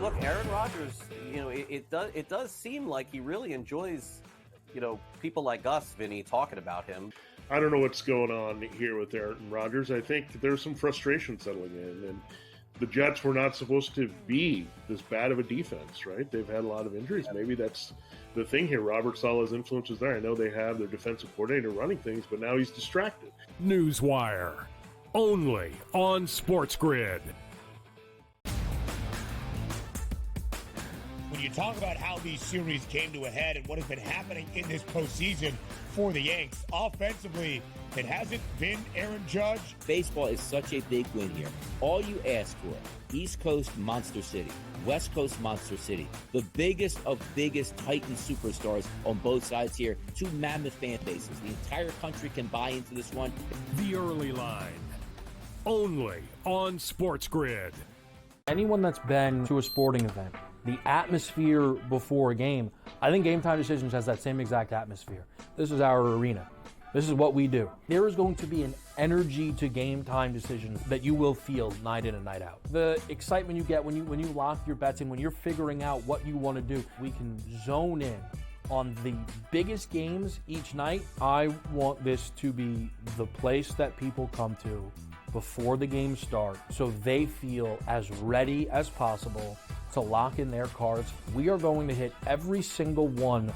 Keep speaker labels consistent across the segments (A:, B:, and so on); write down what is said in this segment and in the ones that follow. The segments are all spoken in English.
A: Look, Aaron Rodgers, it does seem like he really enjoys, people like us, Vinny, talking about him.
B: I don't know what's going on here with Aaron Rodgers. I think there's some frustration settling in, and the Jets were not supposed to be this bad of a defense, right? They've had a lot of injuries. Maybe that's the thing here. Robert Saleh's influence is there. I know they have their defensive coordinator running things, but now he's distracted.
C: Newswire, only on SportsGrid.
D: When you talk about how these series came to a head and what has been happening in this postseason for the Yanks, offensively, it hasn't been Aaron Judge.
E: Baseball is such a big win here. All you ask for, East Coast Monster City, West Coast Monster City, the biggest of biggest Titan superstars on both sides here, two mammoth fan bases. The entire country can buy into this one.
C: The Early Line, only on SportsGrid.
F: Anyone that's been to a sporting event, the atmosphere before a game, I think Game Time Decisions has that same exact atmosphere. This is our arena. This is what we do. There is going to be an energy to Game Time Decisions that you will feel night in and night out. The excitement you get when you lock your bets in, when you're figuring out what you want to do, we can zone in on the biggest games each night. I want this to be the place that people come to before the games start so they feel as ready as possible to lock in their cards. We are going to hit every single one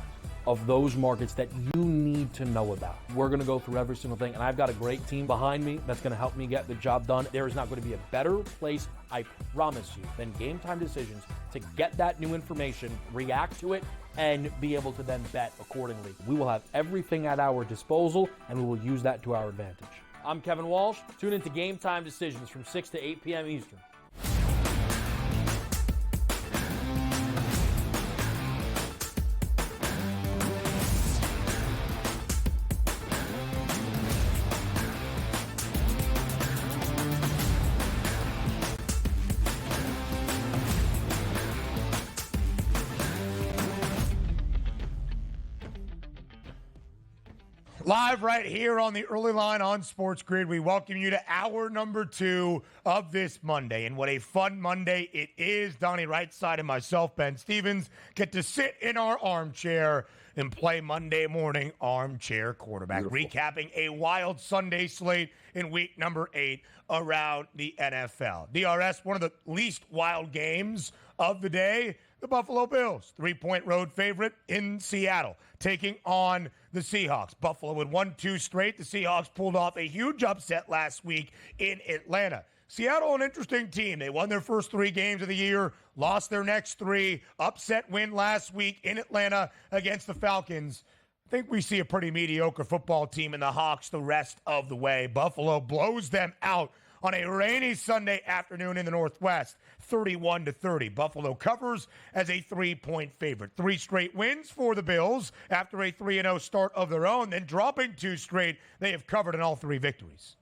F: of those markets that you need to know about. We're going to go through every single thing, and I've got a great team behind me that's going to help me get the job done. There is not going to be a better place, I promise you, than Game Time Decisions to get that new information, react to it, and be able to then bet accordingly. We will have everything at our disposal, and we will use that to our advantage. I'm Kevin Walsh. Tune into Game Time Decisions from 6 to 8 p.m. Eastern.
D: Live right here on the Early Line on SportsGrid, we welcome you to hour number 2 of this Monday. And what a fun Monday it is. Donnie Rightside and myself, Ben Stevens, get to sit in our armchair and play Monday morning armchair quarterback, recapping a wild Sunday slate in week number 8 around the NFL. DRS, one of the least wild games of the day. The Buffalo Bills, 3-point road favorite in Seattle, taking on the Seahawks. Buffalo had won 2 straight. The Seahawks pulled off a huge upset last week in Atlanta. Seattle, an interesting team. They won their first 3 games of the year, lost their next 3, upset win last week in Atlanta against the Falcons. I think we see a pretty mediocre football team in the Hawks the rest of the way. Buffalo blows them out on a rainy Sunday afternoon in the Northwest, 31-30. Buffalo covers as a 3-point favorite. 3 straight wins for the Bills after a 3-0 start of their own, then dropping 2 straight. They have covered in all 3 victories.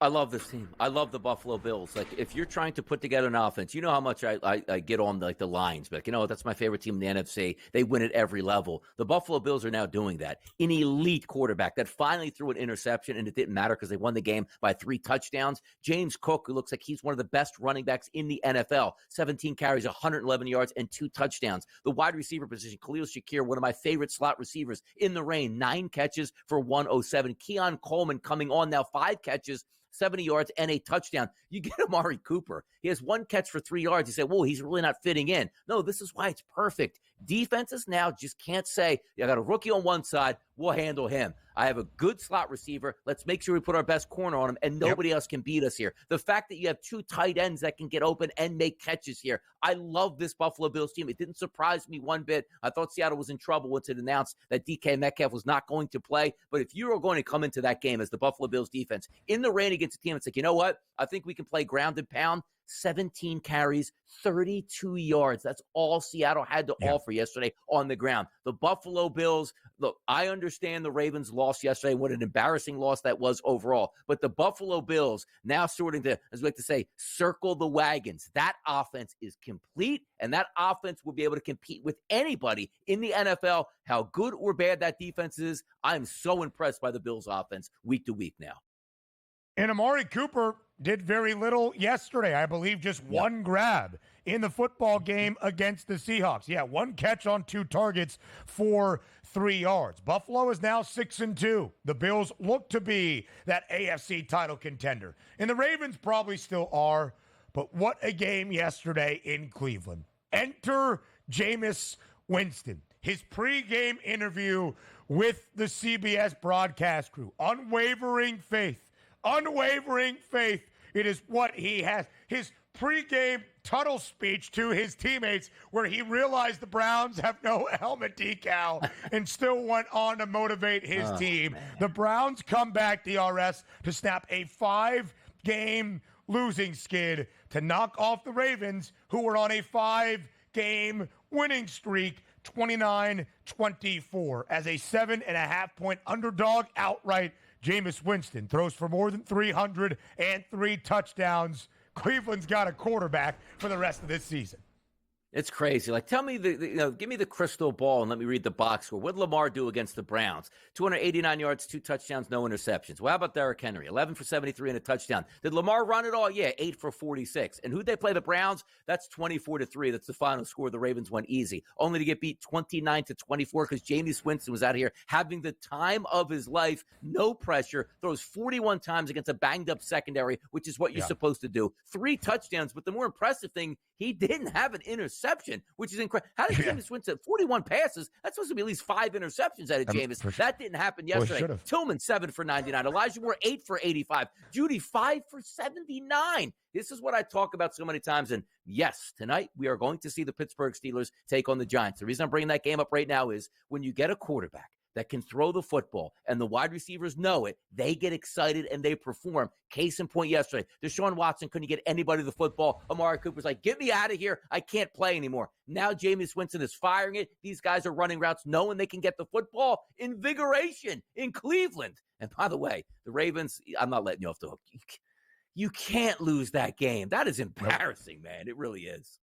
E: I love this team. I love the Buffalo Bills. Like, if you're trying to put together an offense, you know how much I get on the lines. But, that's my favorite team in the NFC. They win at every level. The Buffalo Bills are now doing that. An elite quarterback that finally threw an interception, and it didn't matter because they won the game by 3 touchdowns. James Cook, who looks like he's one of the best running backs in the NFL. 17 carries, 111 yards, and 2 touchdowns. The wide receiver position, Khalil Shakir, one of my favorite slot receivers in the rain. 9 catches for 107. Keon Coleman coming on now, 5 catches, 70 yards, and a touchdown. You get Amari Cooper. He has 1 catch for 3 yards. You say, whoa, he's really not fitting in. No, this is why it's perfect. Defenses now just can't say, I got a rookie on one side, we'll handle him. I have a good slot receiver. Let's make sure we put our best corner on him, and nobody else can beat us here. The fact that you have 2 tight ends that can get open and make catches here. I love this Buffalo Bills team. It didn't surprise me one bit. I thought Seattle was in trouble once it announced that DK Metcalf was not going to play. But if you are going to come into that game as the Buffalo Bills defense in the rain against a team, it's like, you know what? I think we can play ground and pound. 17 carries, 32 yards. That's all Seattle had to offer yesterday on the ground. The Buffalo Bills, look, I understand the Ravens lost yesterday. What an embarrassing loss that was overall. But the Buffalo Bills now starting to, as we like to say, circle the wagons. That offense is complete, and that offense will be able to compete with anybody in the NFL. How good or bad that defense is, I'm so impressed by the Bills offense week to week now.
D: And Amari Cooper did very little yesterday. I believe just 1 grab in the football game against the Seahawks. Yeah, 1 catch on 2 targets for 3 yards. Buffalo is now 6-2. The Bills look to be that AFC title contender. And the Ravens probably still are. But what a game yesterday in Cleveland. Enter Jameis Winston. His pregame interview with the CBS broadcast crew. Unwavering faith. Unwavering faith. It is what he has. His pregame tunnel speech to his teammates where he realized the Browns have no helmet decal and still went on to motivate his team. Man. The Browns come back, DRS, to snap a 5-game losing skid to knock off the Ravens, who were on a 5-game winning streak, 29-24. As a 7.5-point underdog outright, Jameis Winston throws for more than 303 touchdowns. Cleveland's got a quarterback for the rest of this season.
E: It's crazy. Like, tell me, give me the crystal ball and let me read the box score. What did Lamar do against the Browns? 289 yards, 2 touchdowns, no interceptions. Well, how about Derrick Henry? 11 for 73 and a touchdown. Did Lamar run it all? Yeah, 8 for 46. And who'd they play? The Browns? That's 24-3. That's the final score. The Ravens went easy, only to get beat 29-24 because Jameis Winston was out here having the time of his life, no pressure, throws 41 times against a banged-up secondary, which is what you're supposed to do. 3 touchdowns, but the more impressive thing, he didn't have an interception, which is incredible. How did Jameis Winston 41 passes? That's supposed to be at least 5 interceptions out of Jameis. That didn't happen yesterday. Well, Tillman 7 for 99. Elijah Moore 8 for 85. Judy 5 for 79. This is what I talk about so many times. And yes, tonight we are going to see the Pittsburgh Steelers take on the Giants. The reason I'm bringing that game up right now is when you get a quarterback that can throw the football and the wide receivers know it, they get excited and they perform. Case in point yesterday, Deshaun Watson couldn't get anybody the football. Amari Cooper's like, get me out of here. I can't play anymore. Now Jameis Winston is firing it. These guys are running routes knowing they can get the football. Invigoration in Cleveland. And by the way, the Ravens, I'm not letting you off the hook. You can't lose that game. That is embarrassing, man. It really is.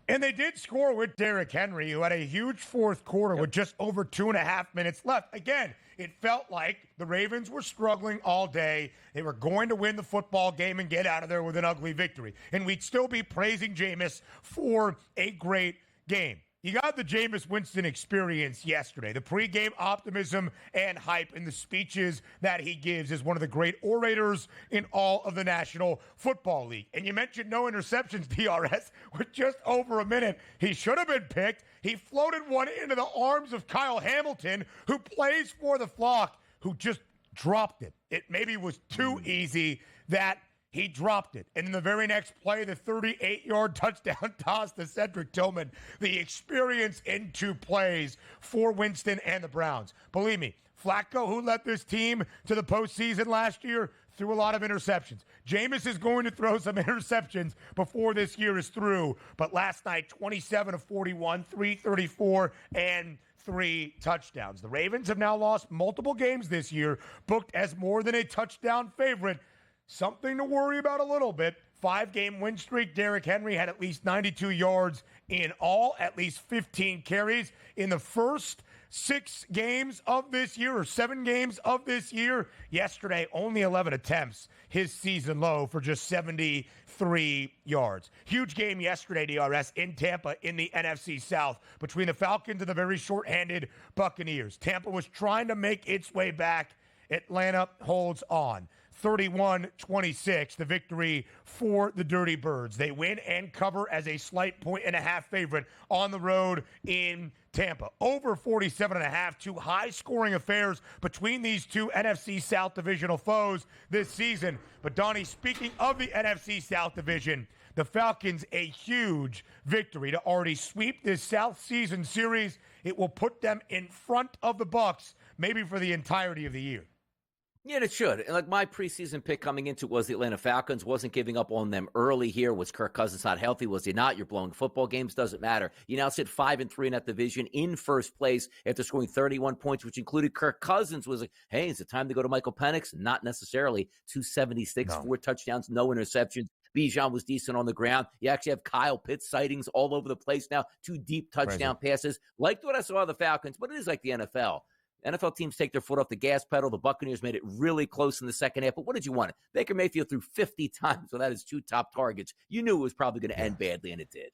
D: And they did score with Derrick Henry, who had a huge fourth quarter with just over 2.5 minutes left. Again, it felt like the Ravens were struggling all day. They were going to win the football game and get out of there with an ugly victory. And we'd still be praising Jameis for a great game. You got the Jameis Winston experience yesterday. The pregame optimism and hype in the speeches that he gives is one of the great orators in all of the National Football League. And you mentioned no interceptions, DRS, with just over a minute. He should have been picked. He floated one into the arms of Kyle Hamilton, who plays for the Flock, who just dropped it. It maybe was too easy that he dropped it. And in the very next play, the 38-yard touchdown toss to Cedric Tillman. The experience in 2 plays for Winston and the Browns. Believe me, Flacco, who led this team to the postseason last year, threw a lot of interceptions. Jameis is going to throw some interceptions before this year is through. But last night, 27 of 41, 334, and 3 touchdowns. The Ravens have now lost multiple games this year, booked as more than a touchdown favorite. Something to worry about a little bit. 5-game win streak. Derrick Henry had at least 92 yards in all, at least 15 carries in the first 6 games of this year, or 7 games of this year. Yesterday, only 11 attempts, his season low for just 73 yards. Huge game yesterday, DRS, in Tampa in the NFC South between the Falcons and the very short-handed Buccaneers. Tampa was trying to make its way back. Atlanta holds on. 31-26, the victory for the Dirty Birds. They win and cover as a slight 1.5 favorite on the road in Tampa. Over 47.5, 2 high-scoring affairs between these 2 NFC South divisional foes this season. But, Donnie, speaking of the NFC South division, the Falcons a huge victory to already sweep this South season series. It will put them in front of the Bucs maybe for the entirety of the year.
E: Yeah, it should. And like my preseason pick coming into it was the Atlanta Falcons. Wasn't giving up on them early here. Was Kirk Cousins not healthy? Was he not? You're blowing football games. Doesn't matter. You now sit 5-3 in that division in first place after scoring 31 points, which included Kirk Cousins. Was like, hey, is it time to go to Michael Penix? Not necessarily. 276, 4 touchdowns, no interceptions. Bijan was decent on the ground. You actually have Kyle Pitts sightings all over the place now. 2 deep touchdown passes. Liked what I saw of the Falcons, but it is like the NFL. NFL teams take their foot off the gas pedal. The Buccaneers made it really close in the second half. But what did you want? Baker Mayfield threw 50 times without his 2 top targets. You knew it was probably going to end badly, and it did.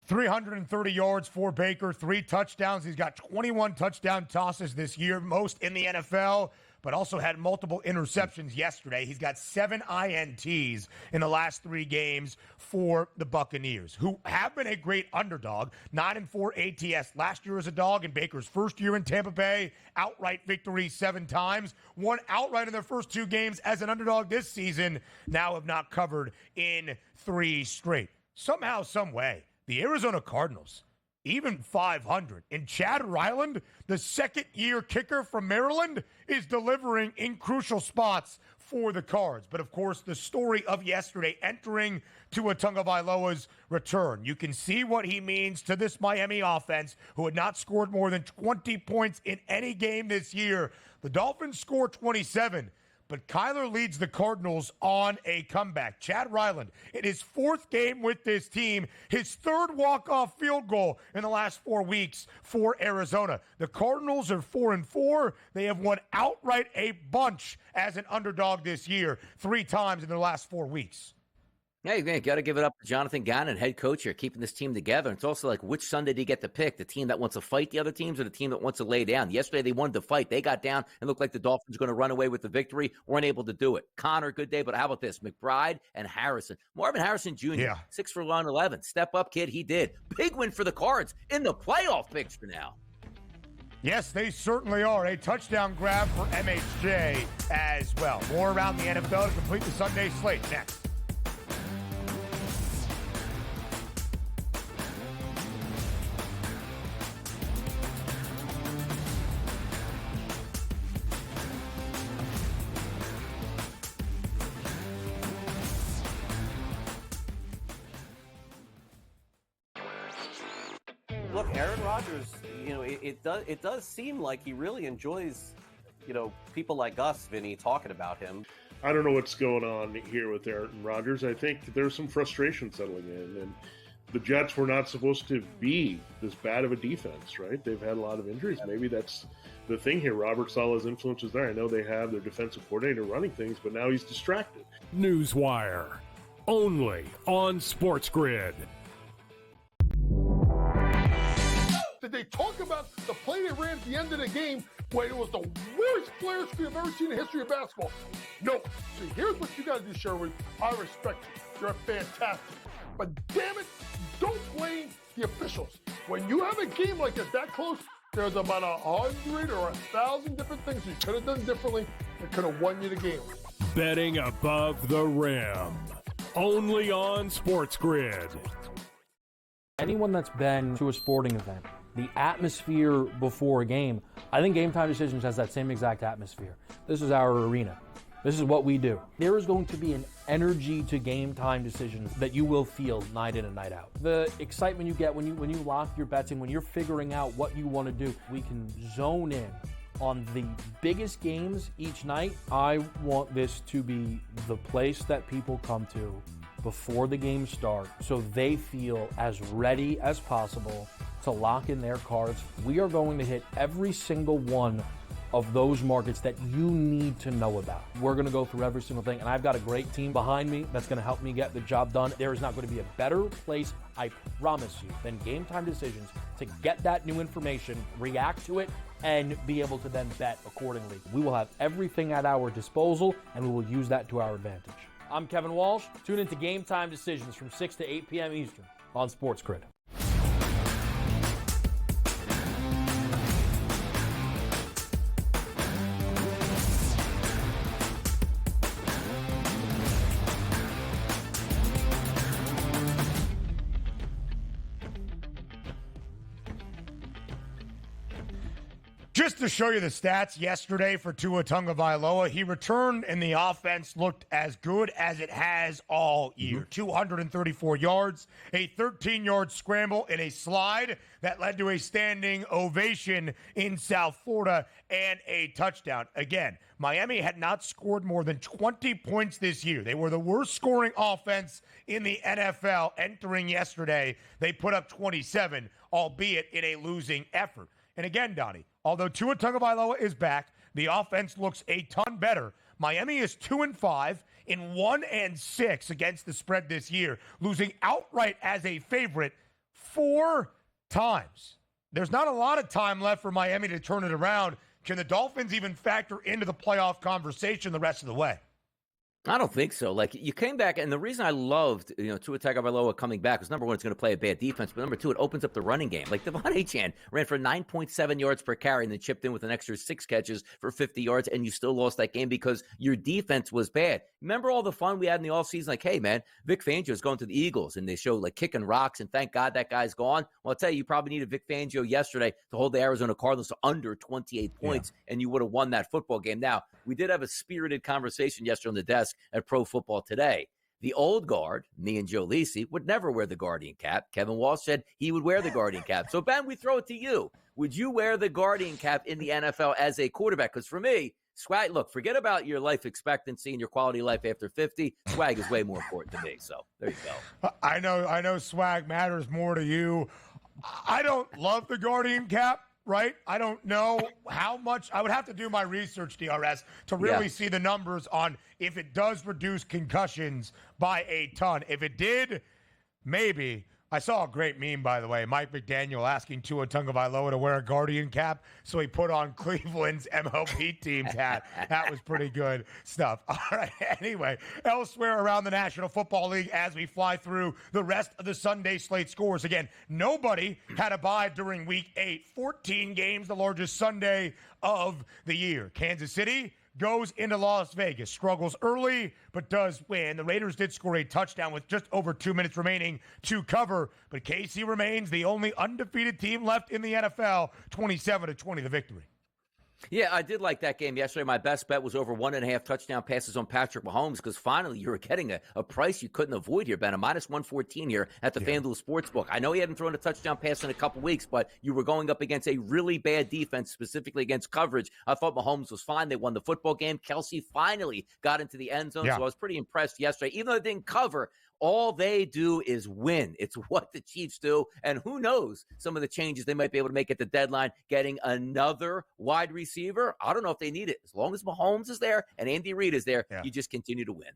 D: 330 yards for Baker, 3 touchdowns. He's got 21 touchdown tosses this year, most in the NFL, but also had multiple interceptions yesterday. He's got 7 INTs in the last 3 games for the Buccaneers, who have been a great underdog. 9-4 ATS last year as a dog in Baker's first year in Tampa Bay. Outright victory 7 times. Won outright in their first 2 games as an underdog this season. Now have not covered in 3 straight. Somehow, some way, the Arizona Cardinals, even 500. And Chad Ryland, the second-year kicker from Maryland, is delivering in crucial spots for the Cards. But, of course, the story of yesterday entering Tua Tagovailoa's return. You can see what he means to this Miami offense, who had not scored more than 20 points in any game this year. The Dolphins scored 27. But Kyler leads the Cardinals on a comeback. Chad Ryland, in his 4th game with this team, his 3rd walk-off field goal in the last 4 weeks for Arizona. The Cardinals are 4-4. They have won outright a bunch as an underdog this year, 3 times in the last 4 weeks.
E: Yeah, you got to give it up to Jonathan Gannon, head coach here, keeping this team together. It's also like, which Sunday do you get to pick? The team that wants to fight the other teams or the team that wants to lay down? Yesterday, they wanted to fight. They got down and looked like the Dolphins were going to run away with the victory. Weren't able to do it. Connor, good day, but how about this? McBride and Harrison. Marvin Harrison Jr., 6 for 111. Step up, kid. He did. Big win for the Cards in the playoff picture now.
D: Yes, they certainly are. A touchdown grab for MHJ as well. More around the NFL to complete the Sunday slate next.
A: Look, Aaron Rodgers, it does seem like he really enjoys, people like us, Vinny, talking about him.
B: I don't know what's going on here with Aaron Rodgers. I think there's some frustration settling in, and the Jets were not supposed to be this bad of a defense, right? They've had a lot of injuries. Maybe that's the thing here. Robert Saleh's influence is there. I know they have their defensive coordinator running things, but now he's distracted.
C: Newswire, only on SportsGrid.
G: Did they talk about the play they ran at the end of the game when it was the worst player screen I've ever seen in the history of basketball? No. See, here's what you got to do, Sherwood. I respect you. You're fantastic. But damn it, don't blame the officials. When you have a game like this that close, there's about 100 or 1,000 different things you could have done differently that could have won you the game.
C: Betting above the rim, only on SportsGrid.
F: Anyone that's been to a sporting event, the atmosphere before a game, I think Game Time Decisions has that same exact atmosphere. This is our arena. This is what we do. There is going to be an energy to Game Time Decisions that you will feel night in and night out. The excitement you get when you lock your bets in, when you're figuring out what you want to do, we can zone in on the biggest games each night. I want this to be the place that people come to before the games start so they feel as ready as possible to lock in their cards. We are going to hit every single one of those markets that you need to know about. We're going to go through every single thing, and I've got a great team behind me that's going to help me get the job done. There is not going to be a better place, I promise you, than Game Time Decisions to get that new information, react to it, and be able to then bet accordingly. We will have everything at our disposal, and we will use that to our advantage. I'm Kevin Walsh. Tune into Game Time Decisions from 6 to 8 p.m. Eastern on SportsGrid.
D: Just to show you the stats yesterday for Tua Tagovailoa, he returned and the offense looked as good as it has all year. 234 yards, a 13-yard scramble and a slide that led to a standing ovation in South Florida and a touchdown. Again, Miami had not scored more than 20 points this year. They were the worst scoring offense in the NFL entering yesterday. They put up 27, albeit in a losing effort. And again, Donnie, although Tua Tagovailoa is back, the offense looks a ton better. Miami is 2-5 in 1-6 against the spread this year, losing outright as a favorite 4 times. There's not a lot of time left for Miami to turn it around. Can the Dolphins even factor into the playoff conversation the rest of the way?
E: I don't think so. Like, you came back, and the reason I loved, Tua Tagovailoa coming back was, number one, it's going to play a bad defense, but number two, it opens up the running game. Like, Devon Achane ran for 9.7 yards per carry and then chipped in with an extra 6 catches for 50 yards, and you still lost that game because your defense was bad. Remember all the fun we had in the offseason? Like, hey, man, Vic Fangio's going to the Eagles, and they show, like, kicking rocks, and thank God that guy's gone. Well, I'll tell you, you probably needed Vic Fangio yesterday to hold the Arizona Cardinals to under 28 points, and you would have won that football game. Now, we did have a spirited conversation yesterday on the desk at Pro Football Today. The old guard, me and Joe Lisi, would never wear the Guardian cap. Kevin Walsh said he would wear the Guardian cap. So, Ben, we throw it to you. Would you wear the Guardian cap in the NFL as a quarterback? Because for me, swag, look, forget about your life expectancy and your quality of life after 50. Swag is way more important to me. So there you go.
D: I know swag matters more to you. I don't love the Guardian cap. Right? I don't know how much. I would have to do my research, DRS, to really see the numbers on if it does reduce concussions by a ton. If it did, maybe. I saw a great meme, by the way. Mike McDaniel asking Tua Tagovailoa to wear a Guardian cap, so he put on Cleveland's MLB team's hat. That was pretty good stuff. All right, anyway, elsewhere around the National Football League as we fly through the rest of the Sunday slate scores. Again, nobody had a bye during Week 8. 14 games, the largest Sunday of the year. Kansas City goes into Las Vegas, struggles early, but does win. The Raiders did score a touchdown with just over 2 minutes remaining to cover, but KC remains the only undefeated team left in the NFL, 27-20 the victory.
E: Yeah, I did like that game yesterday. My best bet was over 1.5 touchdown passes on Patrick Mahomes because finally you were getting a price you couldn't avoid here, Ben. A minus 114 here at the FanDuel Sportsbook. I know he hadn't thrown a touchdown pass in a couple weeks, but you were going up against a really bad defense, specifically against coverage. I thought Mahomes was fine. They won the football game. Kelsey finally got into the end zone, so I was pretty impressed yesterday. Even though they didn't cover, all they do is win. It's what the Chiefs do. And who knows some of the changes they might be able to make at the deadline, getting another wide receiver. I don't know if they need it. As long as Mahomes is there and Andy Reid is there, you just continue to win.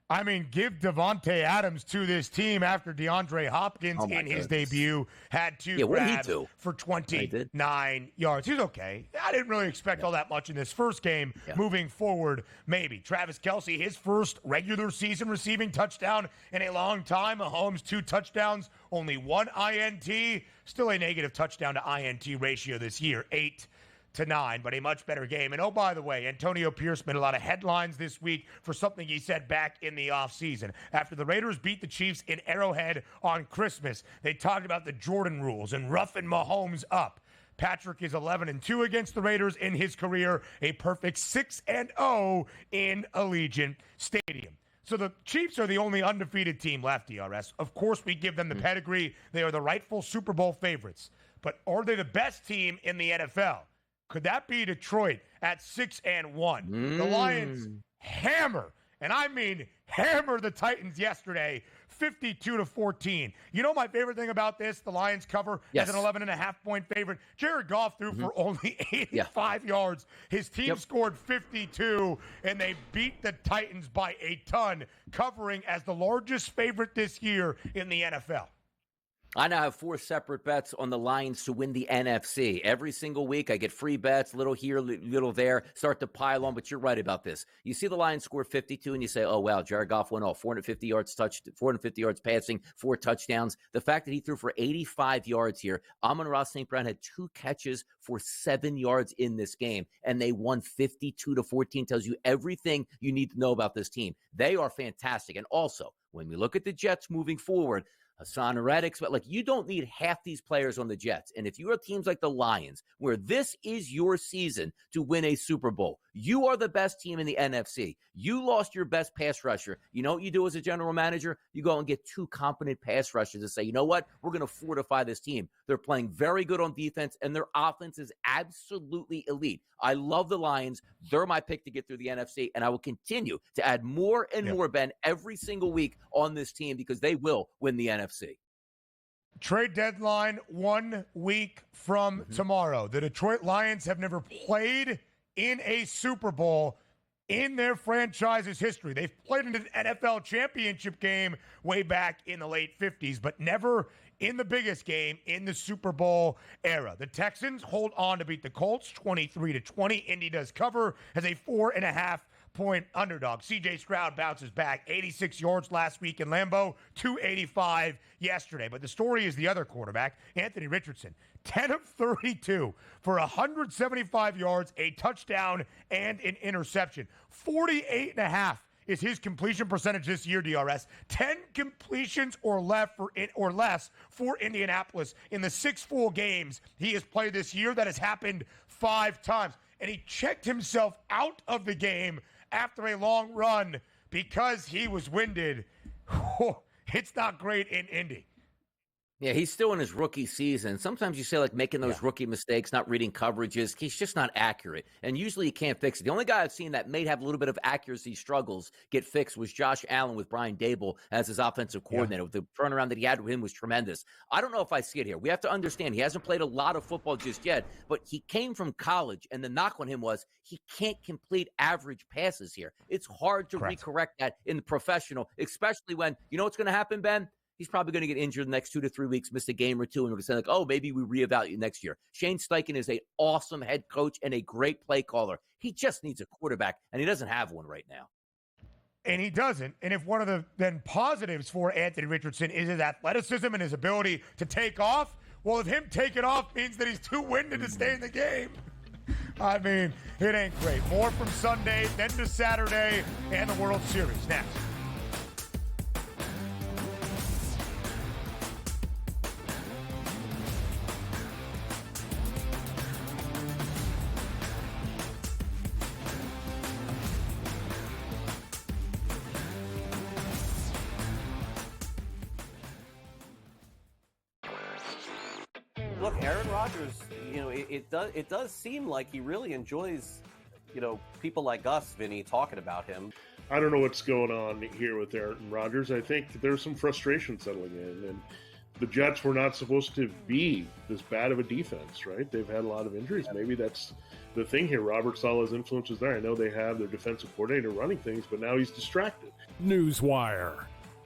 D: I mean, give Devontae Adams to this team after DeAndre Hopkins his debut had 2 grabs for 29 yards. He's okay. I didn't really expect all that much in this first game. Moving forward, maybe. Travis Kelce, his first regular season receiving touchdown in a long time. Mahomes, 2 touchdowns, only 1 INT. Still a negative touchdown to INT ratio this year, 8-9, but a much better game. And oh, by the way, Antonio Pierce made a lot of headlines this week for something he said back in the offseason. After the Raiders beat the Chiefs in Arrowhead on Christmas, they talked about the Jordan rules and roughing Mahomes up. Patrick is 11-2 against the Raiders in his career, a perfect 6-0 in Allegiant Stadium. So the Chiefs are the only undefeated team left, DRS. Of course, we give them the pedigree. They are the rightful Super Bowl favorites. But are they the best team in the NFL? Could that be Detroit at 6-1? The Lions hammer, and I mean hammer the Titans yesterday, 52-14. You know my favorite thing about this? The Lions cover as an 11.5-point favorite. Jared Goff threw for only 85 yards. His team scored 52, and they beat the Titans by a ton, covering as the largest favorite this year in the NFL.
E: I now have 4 separate bets on the Lions to win the NFC. Every single week, I get free bets, little here, little there, start to pile on, but you're right about this. You see the Lions score 52, and you say, oh, wow, Jared Goff went off, 450 yards passing, 4 touchdowns. The fact that he threw for 85 yards here, Amon-Ra St. Brown had 2 catches for 7 yards in this game, and they won 52-14, tells you everything you need to know about this team. They are fantastic. And also, when we look at the Jets moving forward, Hassan Reddick, but like you don't need half these players on the Jets. And if you are teams like the Lions, where this is your season to win a Super Bowl, you are the best team in the NFC. You lost your best pass rusher. You know what you do as a general manager? You go and get 2 competent pass rushers and say, you know what? We're going to fortify this team. They're playing very good on defense, and their offense is absolutely elite. I love the Lions. They're my pick to get through the NFC, and I will continue to add more and more, Ben, every single week on this team because they will win the NFC.
D: Trade deadline 1 week from tomorrow. The Detroit Lions have never played in a Super Bowl in their franchise's history. They've played in an NFL championship game way back in the late 50s, but never in the biggest game in the Super Bowl era. The Texans hold on to beat the Colts 23-20. Indy does cover as a 4.5-point underdog. C.J. Stroud bounces back 86 yards last week in Lambeau, 285 yesterday. But the story is the other quarterback, Anthony Richardson. 10 of 32 for 175 yards, a touchdown, and an interception. 48.5 is his completion percentage this year, DRS. 10 completions or less for Indianapolis in the 6 full games he has played this year. That has happened 5 times. And he checked himself out of the game after a long run because he was winded. It's not great in Indy.
E: Yeah, he's still in his rookie season. Sometimes you say, like, making those rookie mistakes, not reading coverages. He's just not accurate. And usually you can't fix it. The only guy I've seen that may have a little bit of accuracy struggles get fixed was Josh Allen with Brian Dable as his offensive coordinator. The turnaround that he had with him was tremendous. I don't know if I see it here. We have to understand he hasn't played a lot of football just yet, but he came from college, and the knock on him was he can't complete average passes here. It's hard to recorrect that in the professional, especially when, you know what's going to happen, Ben? He's probably going to get injured the next 2 to 3 weeks, miss a game or two, and we're going to say, like, oh, maybe we reevaluate next year. Shane Steichen is an awesome head coach and a great play caller. He just needs a quarterback, and he doesn't have one right now.
D: And he doesn't. And if one of the then positives for Anthony Richardson is his athleticism and his ability to take off, well, if him taking off means that he's too winded to stay in the game, I mean, it ain't great. More from Sunday, then to Saturday, and the World Series next.
A: Look, Aaron Rodgers, it does seem like he really enjoys, people like us, Vinny, talking about him.
B: I don't know what's going on here with Aaron Rodgers. I think there's some frustration settling in, and the Jets were not supposed to be this bad of a defense, right? They've had a lot of injuries. Maybe that's the thing here. Robert Saleh's influence is there. I know they have their defensive coordinator running things, but now he's distracted.
C: Newswire,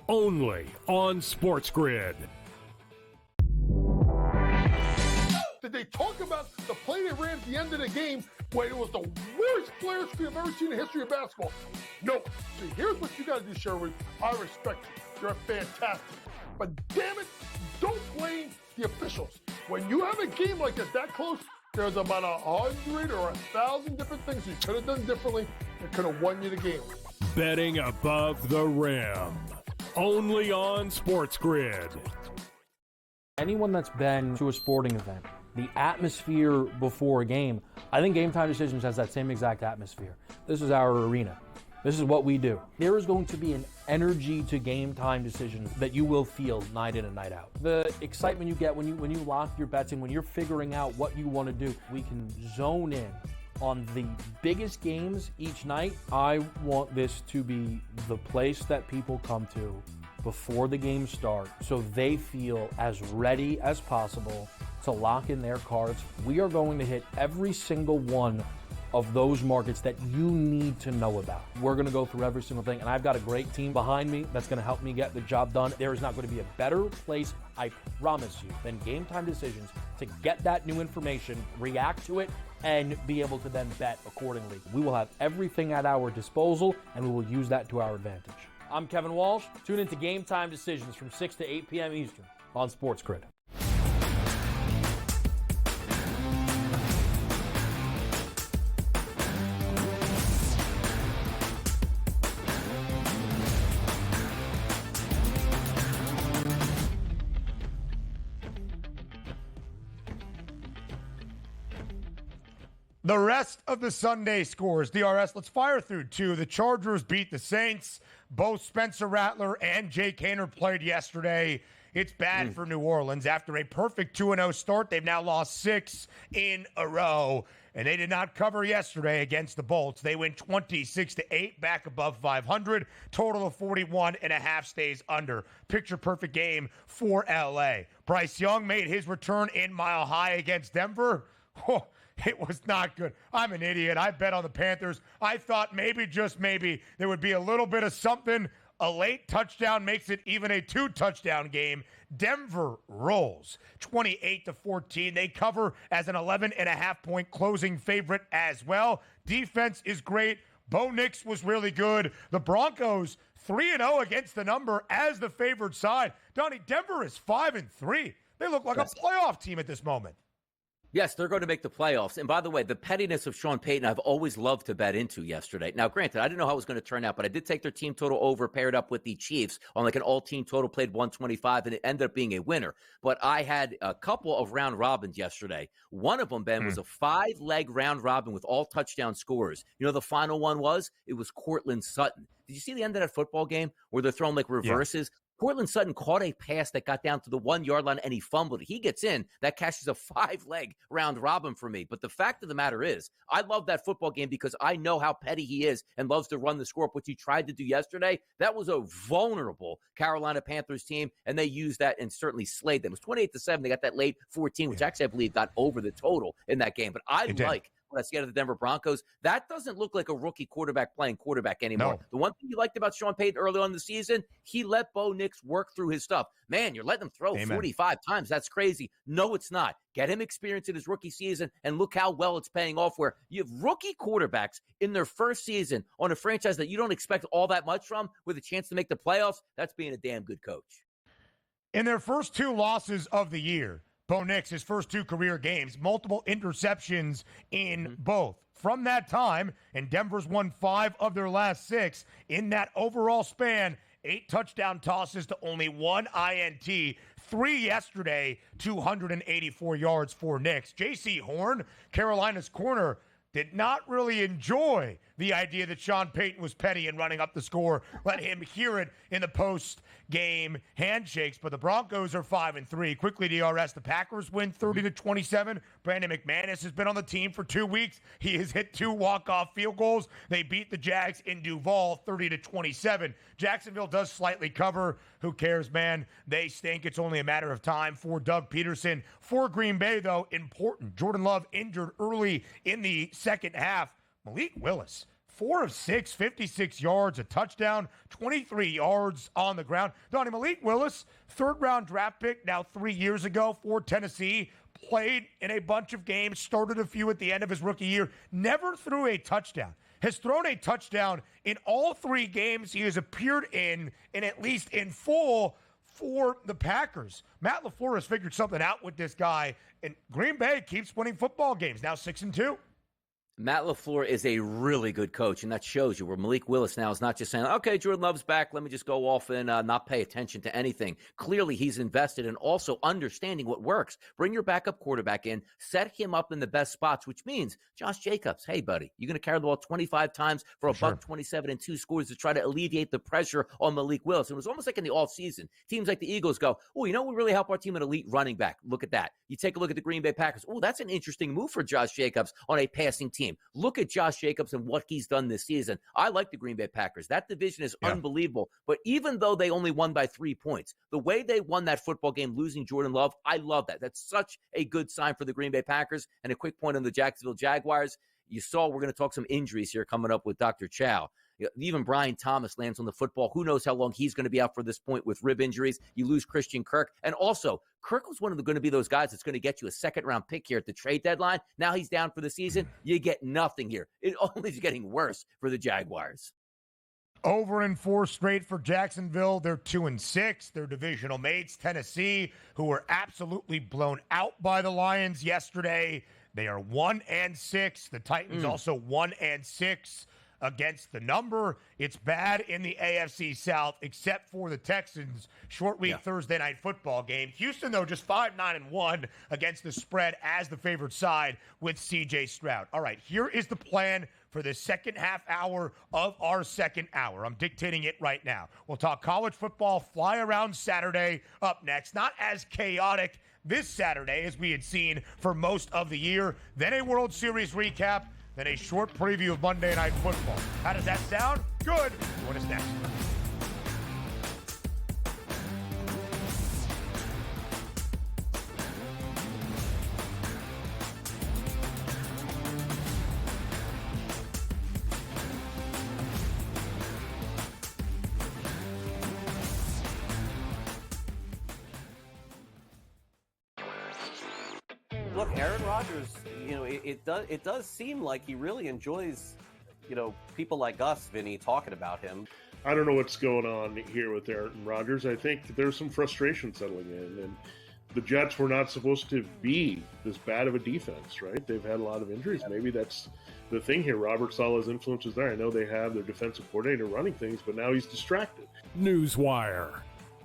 C: only on SportsGrid.
G: Did they talk about the play they ran at the end of the game when it was the worst player screen I've ever seen in the history of basketball? No. See, here's what you got to do, Sherwood. I respect you. You're fantastic. But damn it, don't blame the officials. When you have a game like that close, there's about 100 or 1,000 different things you could have done differently that could have won you the game.
C: Betting above the rim, only on SportsGrid.
F: Anyone that's been to a sporting event, the atmosphere before a game, I think Game Time Decisions has that same exact atmosphere. This is our arena. This is what we do. There is going to be an energy to Game Time Decisions that you will feel night in and night out. The excitement you get when you lock your bets in, when you're figuring out what you want to do, we can zone in on the biggest games each night. I want this to be the place that people come to before the games start so they feel as ready as possible to lock in their cards. We are going to hit every single one of those markets that you need to know about. We're going to go through every single thing, and I've got a great team behind me that's going to help me get the job done. There is not going to be a better place, I promise you, than Game Time Decisions to get that new information, react to it, and be able to then bet accordingly. We will have everything at our disposal, and we will use that to our advantage. I'm Kevin Walsh. Tune into Game Time Decisions from 6 to 8 p.m. Eastern on SportsGrid.
D: The rest of the Sunday scores, DRS, let's fire through two. The Chargers beat the Saints. Both Spencer Rattler and Jake Haener played yesterday. It's bad for New Orleans. After a perfect 2-0 start, they've now lost 6 in a row. and they did not cover yesterday against the Bolts. They win 26-8, back above 500. Total of 41.5 stays under. Picture-perfect game for L.A. Bryce Young made his return in Mile High against Denver. Oh, it was not good. I'm an idiot. I bet on the Panthers. I thought maybe, just maybe, there would be a little bit of something. A late touchdown makes it even a 2-touchdown game. Denver rolls 28-14. They cover as an 11.5-point closing favorite as well. Defense is great. Bo Nix was really good. The Broncos 3-0 against the number as the favored side. Donnie, Denver is 5-3. They look like a playoff team at this moment.
E: Yes, they're going to make the playoffs. And by the way, the pettiness of Sean Payton, I've always loved to bet into yesterday. Now, granted, I didn't know how it was going to turn out, but I did take their team total over, paired up with the Chiefs on like an all-team total, played 125, and it ended up being a winner. But I had a couple of round robins yesterday. One of them, Ben, was a 5-leg round robin with all touchdown scores. You know, the final one was? It was Cortland Sutton. Did you see the end of that football game where they're throwing like reverses? Yeah. Cortland Sutton caught a pass that got down to the 1-yard line and he fumbled it. He gets in. That cashes a 5-leg round robin for me. But the fact of the matter is, I love that football game because I know how petty he is and loves to run the score up, which he tried to do yesterday. That was a vulnerable Carolina Panthers team, and they used that and certainly slayed them. It was 28-7. They got that late 14, which actually I believe got over the total in that game. But I like what I see out of the Denver Broncos. That doesn't look like a rookie quarterback playing quarterback anymore. No. The one thing you liked about Sean Payton early on in the season, he let Bo Nix work through his stuff. Man, you're letting him throw 45 times. That's crazy. No, it's not. Get him experience in his rookie season, and look how well it's paying off, where you have rookie quarterbacks in their first season on a franchise that you don't expect all that much from with a chance to make the playoffs. That's being a damn good coach.
D: In their first 2 losses of the year, Bo Nix, his first 2 career games, multiple interceptions in both. From that time, and Denver's won 5 of their last 6. In that overall span, 8 touchdown tosses to only 1 INT. 3 yesterday, 284 yards for Nix. J.C. Horn, Carolina's corner, did not really enjoy the idea that Sean Payton was petty and running up the score. Let him hear it in the post-game handshakes. But the Broncos are 5-3. Quickly, DRS, the Packers win 30-27. Brandon McManus has been on the team for 2 weeks. He has hit 2 walk-off field goals. They beat the Jags in Duval 30-27. Jacksonville does slightly cover. Who cares, man? They stink. It's only a matter of time for Doug Peterson. For Green Bay, though, important. Jordan Love injured early in the second half. Malik Willis, 4 of 6, 56 yards, a touchdown, 23 yards on the ground. Donnie, Malik Willis, 3rd-round draft pick now 3 years ago for Tennessee, played in a bunch of games, started a few at the end of his rookie year, never threw a touchdown. Has thrown a touchdown in all 3 games he has appeared in at least in full for the Packers. Matt LaFleur has figured something out with this guy, and Green Bay keeps winning football games, now 6-2.
E: Matt LaFleur is a really good coach, and that shows you where Malik Willis now is not just saying, okay, Jordan Love's back, let me just go off and not pay attention to anything. Clearly, he's invested in also understanding what works. Bring your backup quarterback in, set him up in the best spots, which means Josh Jacobs, hey, buddy, you're going to carry the ball 25 times for a buck 27 and 2 scores to try to alleviate the pressure on Malik Willis. It was almost like in the offseason, teams like the Eagles go, oh, you know what would really help our team? An elite running back. Look at that. You take a look at the Green Bay Packers. Oh, that's an interesting move for Josh Jacobs on a passing team. Look at Josh Jacobs and what he's done this season. I like the Green Bay Packers. That division is unbelievable. But even though they only won by 3 points, the way they won that football game, losing Jordan Love, I love that. That's such a good sign for the Green Bay Packers. And a quick point on the Jacksonville Jaguars. You saw we're going to talk some injuries here coming up with Dr. Chow. Even Brian Thomas lands on the football. Who knows how long he's going to be out for this point with rib injuries. You lose Christian Kirk. And also, Kirk was one of the going to be those guys that's going to get you a 2nd-round pick here at the trade deadline. Now he's down for the season. You get nothing here. It only is getting worse for the Jaguars.
D: Over in 4 straight for Jacksonville. They're 2-6. Their divisional mates, Tennessee, who were absolutely blown out by the Lions yesterday. They are 1-6. The Titans also 1-6. Against the number. It's bad in the AFC South, except for the Texans' short week Thursday night football game. Houston, though, just 5-9-1 against the spread as the favored side with C.J. Stroud. All right, here is the plan for the second half hour of our second hour. I'm dictating it right now. We'll talk college football, fly around Saturday up next. Not as chaotic this Saturday, as we had seen for most of the year, then a World Series recap, then a short preview of Monday Night Football. How does that sound? Good. Join us next.
A: Look, Aaron Rodgers, it does seem like he really enjoys, people like us, Vinny, talking about him.
B: I don't know what's going on here with Aaron Rodgers. I think there's some frustration settling in, and the Jets were not supposed to be this bad of a defense, right? They've had a lot of injuries. Maybe that's the thing here. Robert Saleh's influence is there. I know they have their defensive coordinator running things, but now he's distracted.
C: Newswire,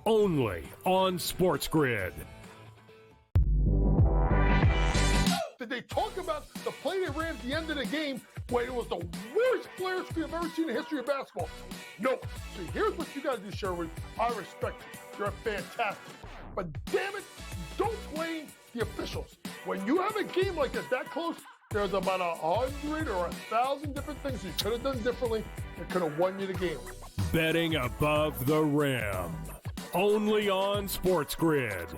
C: only on SportsGrid.
G: Did they talk about the play they ran at the end of the game when it was the worst player screen I've ever seen in the history of basketball? No. See, here's what you got to do, Sherwood. I respect you. You're fantastic. But damn it, don't blame the officials. When you have a game like that close, there's about 100 or 1,000 different things you could have done differently that could have won you the game.
C: Betting above the rim, only on SportsGrid.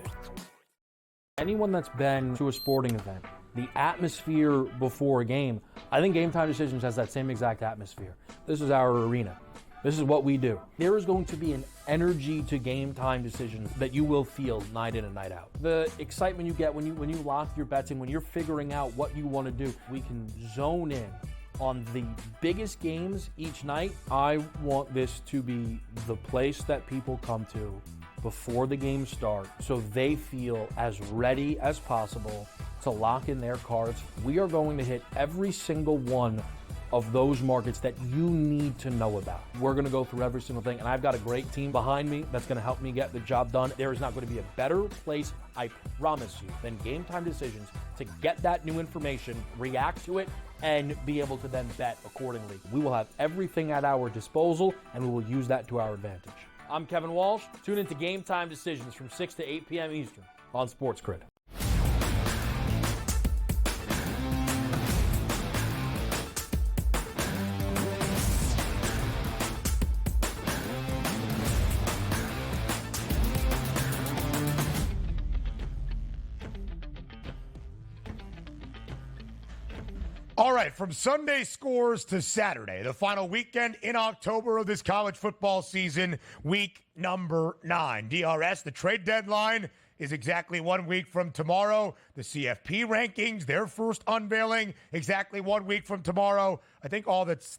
F: Anyone that's been to a sporting event, the atmosphere before a game, I think Game Time Decisions has that same exact atmosphere. This is our arena. This is what we do. There is going to be an energy to Game Time Decisions that you will feel night in and night out. The excitement you get when you lock your bets in, when you're figuring out what you want to do, we can zone in on the biggest games each night. I want this to be the place that people come to before the game starts so they feel as ready as possible to lock in their cards. We are going to hit every single one of those markets that you need to know about. We're going to go through every single thing, and I've got a great team behind me that's going to help me get the job done. There is not going to be a better place, I promise you, than Game Time Decisions to get that new information, react to it, and be able to then bet accordingly. We will have everything at our disposal, and we will use that to our advantage. I'm Kevin Walsh. Tune into Game Time Decisions from 6 to 8 p.m. Eastern on SportsGrid.
D: All right, from Sunday scores to Saturday, the final weekend in October of this college football season, week number 9. DRS, the trade deadline is exactly 1 week from tomorrow. The CFP rankings, their first unveiling, exactly 1 week from tomorrow. I think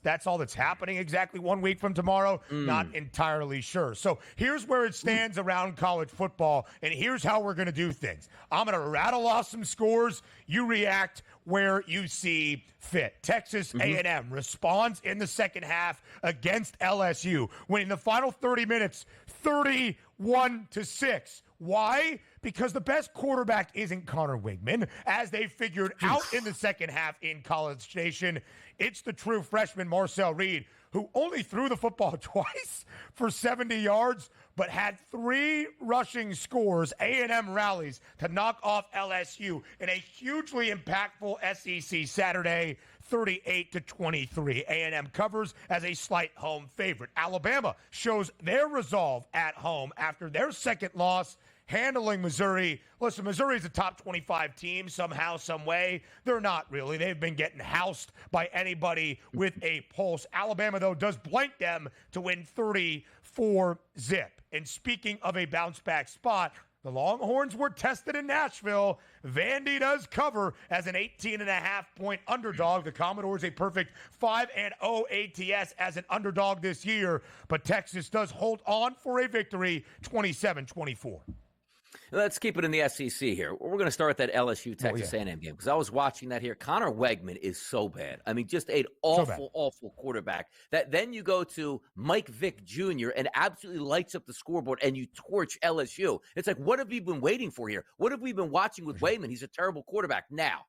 D: that's all that's happening exactly 1 week from tomorrow. Not entirely sure. So here's where it stands around college football, and here's how we're going to do things. I'm going to rattle off some scores. You react where you see fit. Texas A&M responds in the second half against LSU, winning the final 30 minutes 31-6. Why? Because the best quarterback isn't Connor Wigman, as they figured out in the second half in College Station. It's the true freshman Marcel Reed, who only threw the football twice for 70 yards, but had 3 rushing scores, A&M rallies, to knock off LSU in a hugely impactful SEC Saturday, 38-23. A&M covers as a slight home favorite. Alabama shows their resolve at home after their second loss, handling Missouri. Listen, Missouri's a top 25 team somehow, some way. They're not really. They've been getting housed by anybody with a pulse. Alabama, though, does blank them to win 34-zip. And speaking of a bounce-back spot, the Longhorns were tested in Nashville. Vandy does cover as an 18.5-point underdog. The Commodores a perfect 5-0 ATS as an underdog this year. But Texas does hold on for a victory, 27-24.
E: Let's keep it in the SEC here. We're going to start with that LSU-Texas A&M game because I was watching that here. Connor Wegman is so bad. I mean, just an awful quarterback. That then you go to Mike Vick Jr. and absolutely lights up the scoreboard and you torch LSU. It's like, what have we been waiting for here? What have we been watching with Wegman? He's a terrible quarterback. Now,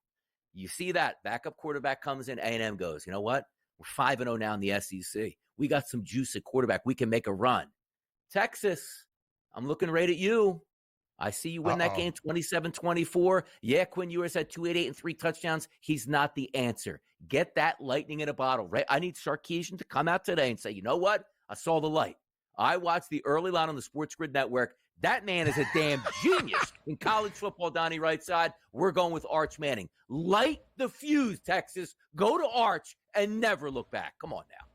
E: you see that backup quarterback comes in, A&M goes, you know what? We're 5-0 now in the SEC. We got some juice at quarterback. We can make a run. Texas, I'm looking right at you. I see you win that game 27-24. Yeah, Quinn Ewers had 288 and 3 touchdowns. He's not the answer. Get that lightning in a bottle, right? I need Sarkisian to come out today and say, you know what? I saw the light. I watched the early line on the SportsGrid network. That man is a damn genius in college football, Donnie Rightside. We're going with Arch Manning. Light the fuse, Texas. Go to Arch and never look back. Come on now.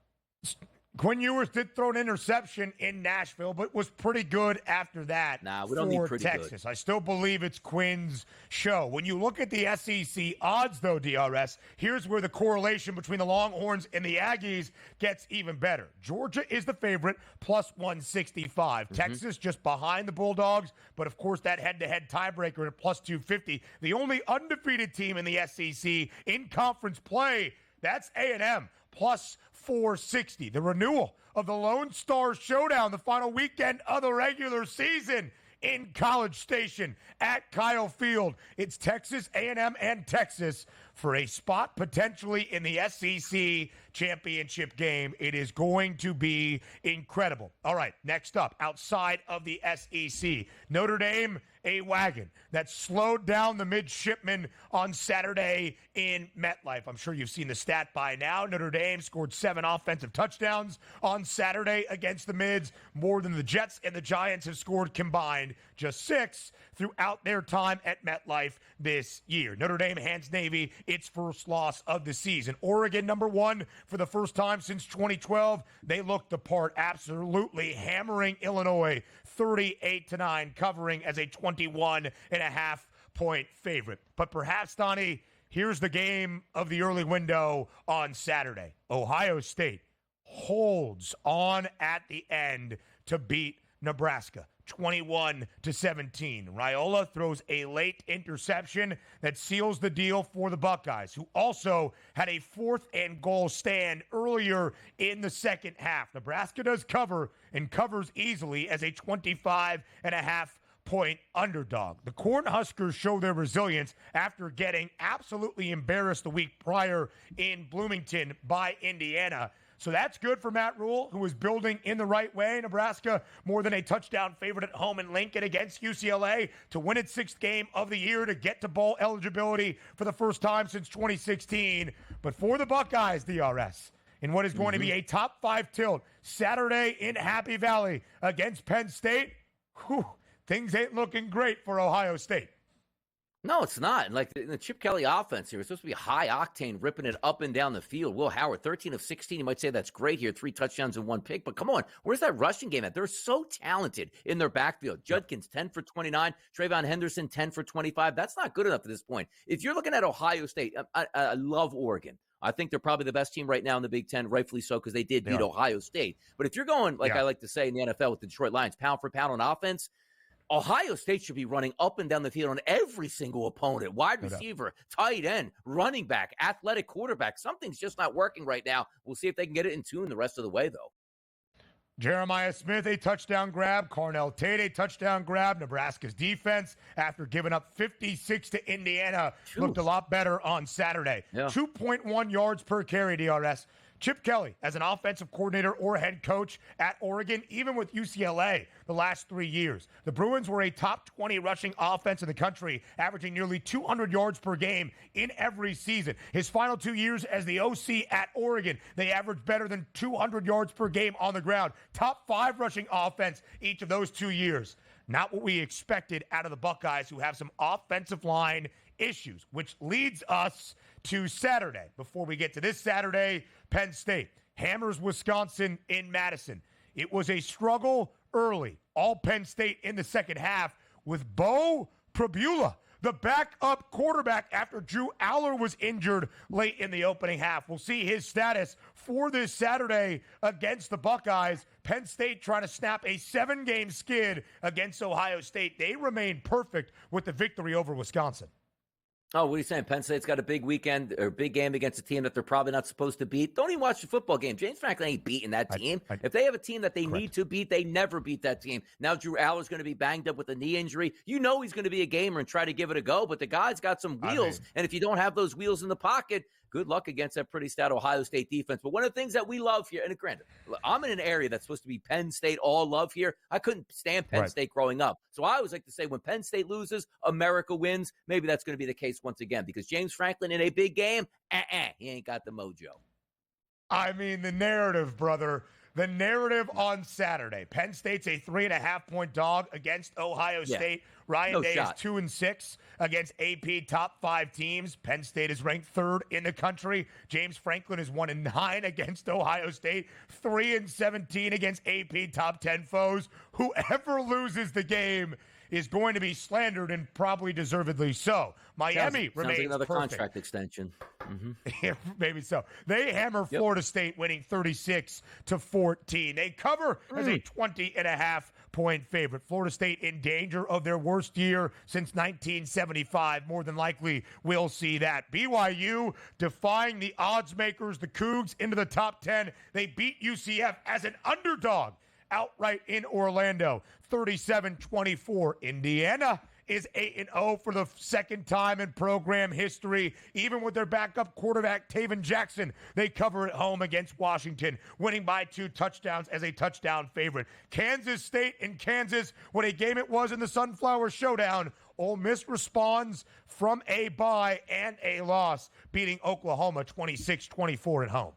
D: Quinn Ewers did throw an interception in Nashville, but was pretty good after that.
E: Nah, we don't need pretty
D: Texas.
E: good.
D: I still believe it's Quinn's show. When you look at the SEC odds, though, DRS, here's where the correlation between the Longhorns and the Aggies gets even better. Georgia is the favorite, plus 165. Texas just behind the Bulldogs, but of course that head-to-head tiebreaker at plus 250. The only undefeated team in the SEC in conference play, that's A&M. Plus 460. The renewal of the Lone Star Showdown, the final weekend of the regular season in College Station at Kyle Field. It's Texas A&M and Texas for a spot potentially in the SEC championship game. It is going to be incredible. All right, next up, outside of the SEC, Notre Dame, a wagon that slowed down the midshipmen on Saturday in MetLife. I'm sure you've seen the stat by now. Notre Dame scored 7 offensive touchdowns on Saturday against the Mids, more than the Jets and the Giants have scored combined, just 6 throughout their time at MetLife this year. Notre Dame hands Navy its first loss of the season. Oregon, number 1 for the first time since 2012. They looked the part, absolutely hammering Illinois 38-9, covering as a 21.5-point favorite. But perhaps, Donnie, here's the game of the early window on Saturday. Ohio State holds on at the end to beat Nebraska 21-17. Raiola throws a late interception that seals the deal for the Buckeyes, who also had a 4th and goal stand earlier in the second half. Nebraska does cover and covers easily as a 25.5-point underdog. The Cornhuskers show their resilience after getting absolutely embarrassed the week prior in Bloomington by Indiana. So that's good for Matt Rule, who is building in the right way. Nebraska, more than a touchdown favorite at home in Lincoln against UCLA to win its 6th game of the year to get to bowl eligibility for the first time since 2016. But for the Buckeyes, DRS, in what is going to be a top 5 tilt Saturday in Happy Valley against Penn State, things ain't looking great for Ohio State.
E: No, it's not. Like the Chip Kelly offense here, it's supposed to be high octane, ripping it up and down the field. Will Howard, 13 of 16. You might say that's great here, 3 touchdowns and 1 pick. But come on, where's that rushing game at? They're so talented in their backfield. Judkins, 10 for 29. Trayvon Henderson, 10 for 25. That's not good enough at this point. If you're looking at Ohio State, I love Oregon. I think they're probably the best team right now in the Big Ten, rightfully so, because they did beat Ohio State. But if you're going, like I like to say in the NFL with the Detroit Lions, pound for pound on offense, Ohio State should be running up and down the field on every single opponent. Wide receiver, tight end, running back, athletic quarterback. Something's just not working right now. We'll see if they can get it in tune the rest of the way, though.
D: Jeremiah Smith, a touchdown grab. Carnell Tate, a touchdown grab. Nebraska's defense, after giving up 56 to Indiana, looked a lot better on Saturday. 2.1 yards per carry, DRS. Chip Kelly, as an offensive coordinator or head coach at Oregon, even with UCLA the last 3 years, the Bruins were a top 20 rushing offense in the country, averaging nearly 200 yards per game in every season. His final 2 years as the OC at Oregon, they averaged better than 200 yards per game on the ground. Top 5 rushing offense each of those 2 years. Not what we expected out of the Buckeyes, who have some offensive line issues, which leads us to Saturday. Before we get to this Saturday, Penn State hammers Wisconsin in Madison. It was a struggle early, all Penn State in the second half, with Bo Pribula, the backup quarterback, after Drew Aller was injured late in the opening half. We'll see his status for this Saturday against the Buckeyes. Penn State trying to snap a 7-game skid against Ohio State. They remain perfect with the victory over Wisconsin.
E: Oh, what are you saying? Penn State's got a big weekend or big game against a team that they're probably not supposed to beat. Don't even watch the football game. James Franklin ain't beating that team. If they have a team that they need to beat, they never beat that team. Now Drew Aller's going to be banged up with a knee injury. You know he's going to be a gamer and try to give it a go, but the guy's got some wheels, and if you don't have those wheels in the pocket, good luck against that pretty stout Ohio State defense. But one of the things that we love here, and granted, I'm in an area that's supposed to be Penn State all love here. I couldn't stand Penn State growing up. So I always like to say when Penn State loses, America wins. Maybe that's going to be the case once again because James Franklin in a big game, he ain't got the mojo.
D: I mean, the narrative, brother. The narrative on Saturday. Penn State's a 3.5-point dog against Ohio State. Ryan Day is 2-6 against AP top 5 teams. Penn State is ranked 3rd in the country. James Franklin is 1-9 against Ohio State. 3-17 against AP top 10 foes. Whoever loses the game is going to be slandered and probably deservedly so. Miami remains
E: like another
D: perfect.
E: Contract extension.
D: Yeah, maybe so. They hammer Florida State, winning 36-14. They cover as a 20.5-point favorite. Florida State in danger of their worst year since 1975. More than likely, we'll see that. BYU defying the odds makers, the Cougs, into the top 10. They beat UCF as an underdog outright in Orlando, 37-24. Indiana is 8-0 for the second time in program history. Even with their backup quarterback, Taven Jackson, they cover at home against Washington, winning by 2 touchdowns as a touchdown favorite. Kansas State in Kansas, what a game it was in the Sunflower Showdown. Ole Miss responds from a bye and a loss, beating Oklahoma 26-24 at home.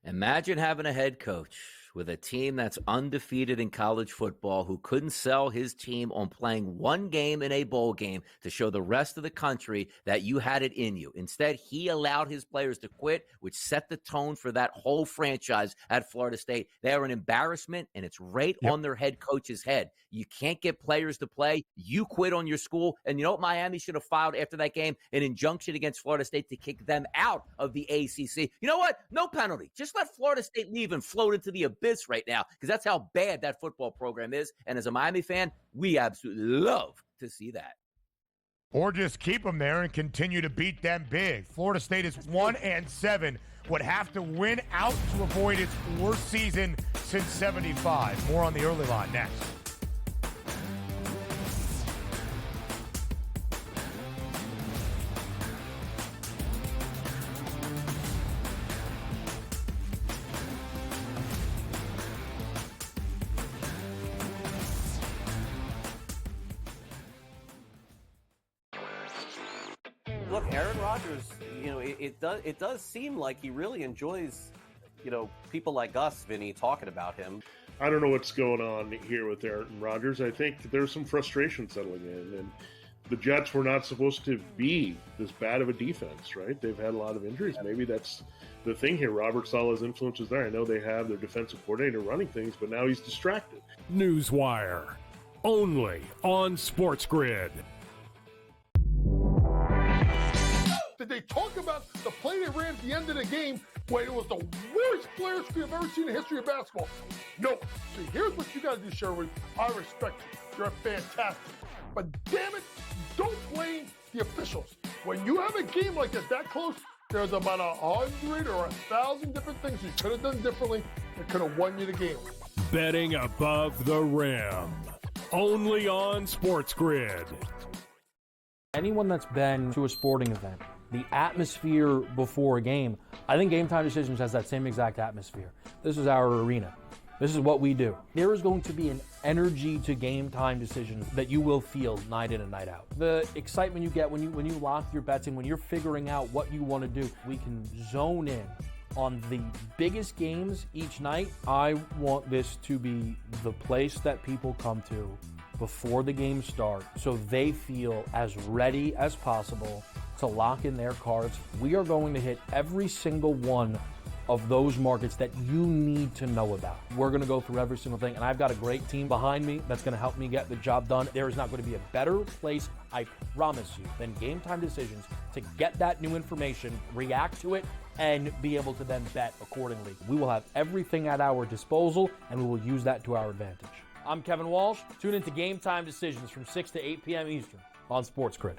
E: Imagine having a head coach with a team that's undefeated in college football who couldn't sell his team on playing one game in a bowl game to show the rest of the country that you had it in you. Instead, he allowed his players to quit, which set the tone for that whole franchise at Florida State. They are an embarrassment, and it's right on their head coach's head. You can't get players to play. You quit on your school. And you know what Miami should have filed after that game? An injunction against Florida State to kick them out of the ACC. You know what? No penalty. Just let Florida State leave and float into the abyss right now, because that's how bad that football program is. And as a Miami fan, we absolutely love to see that.
D: Or just keep them there and continue to beat them big. Florida State is 1-7, would have to win out to avoid its worst season since 75. More on the early line next.
A: Look, Aaron Rodgers, it does seem like he really enjoys, people like us, Vinny, talking about him.
B: I don't know what's going on here with Aaron Rodgers. I think there's some frustration settling in, and the Jets were not supposed to be this bad of a defense, right? They've had a lot of injuries. Maybe that's the thing here. Robert Saleh's influence is there. I know they have their defensive coordinator running things, but now he's distracted.
C: Newswire, only on SportsGrid.
G: Did they talk about the play they ran at the end of the game when it was the worst player screen I've ever seen in the history of basketball? No. See, here's what you got to do, Sherwood. I respect you. You're fantastic. But damn it, don't blame the officials. When you have a game like this, that close, there's about 100 or 1,000 different things you could have done differently that could have won you the game.
C: Betting above the rim, only on SportsGrid.
F: Anyone that's been to a sporting event, the atmosphere before a game, I think Game Time Decisions has that same exact atmosphere. This is our arena. This is what we do. There is going to be an energy to Game Time Decisions that you will feel night in and night out. The excitement you get when you lock your bets in, when you're figuring out what you want to do, we can zone in on the biggest games each night. I want this to be the place that people come to before the game starts so they feel as ready as possible to lock in their cards. We are going to hit every single one of those markets that you need to know about. We're going to go through every single thing, and I've got a great team behind me that's going to help me get the job done. There is not going to be a better place, I promise you, than Game Time Decisions to get that new information, react to it, and be able to then bet accordingly. We will have everything at our disposal, and we will use that to our advantage. I'm Kevin Walsh. Tune into Game Time Decisions from 6 to 8 p.m. Eastern on SportsGrid.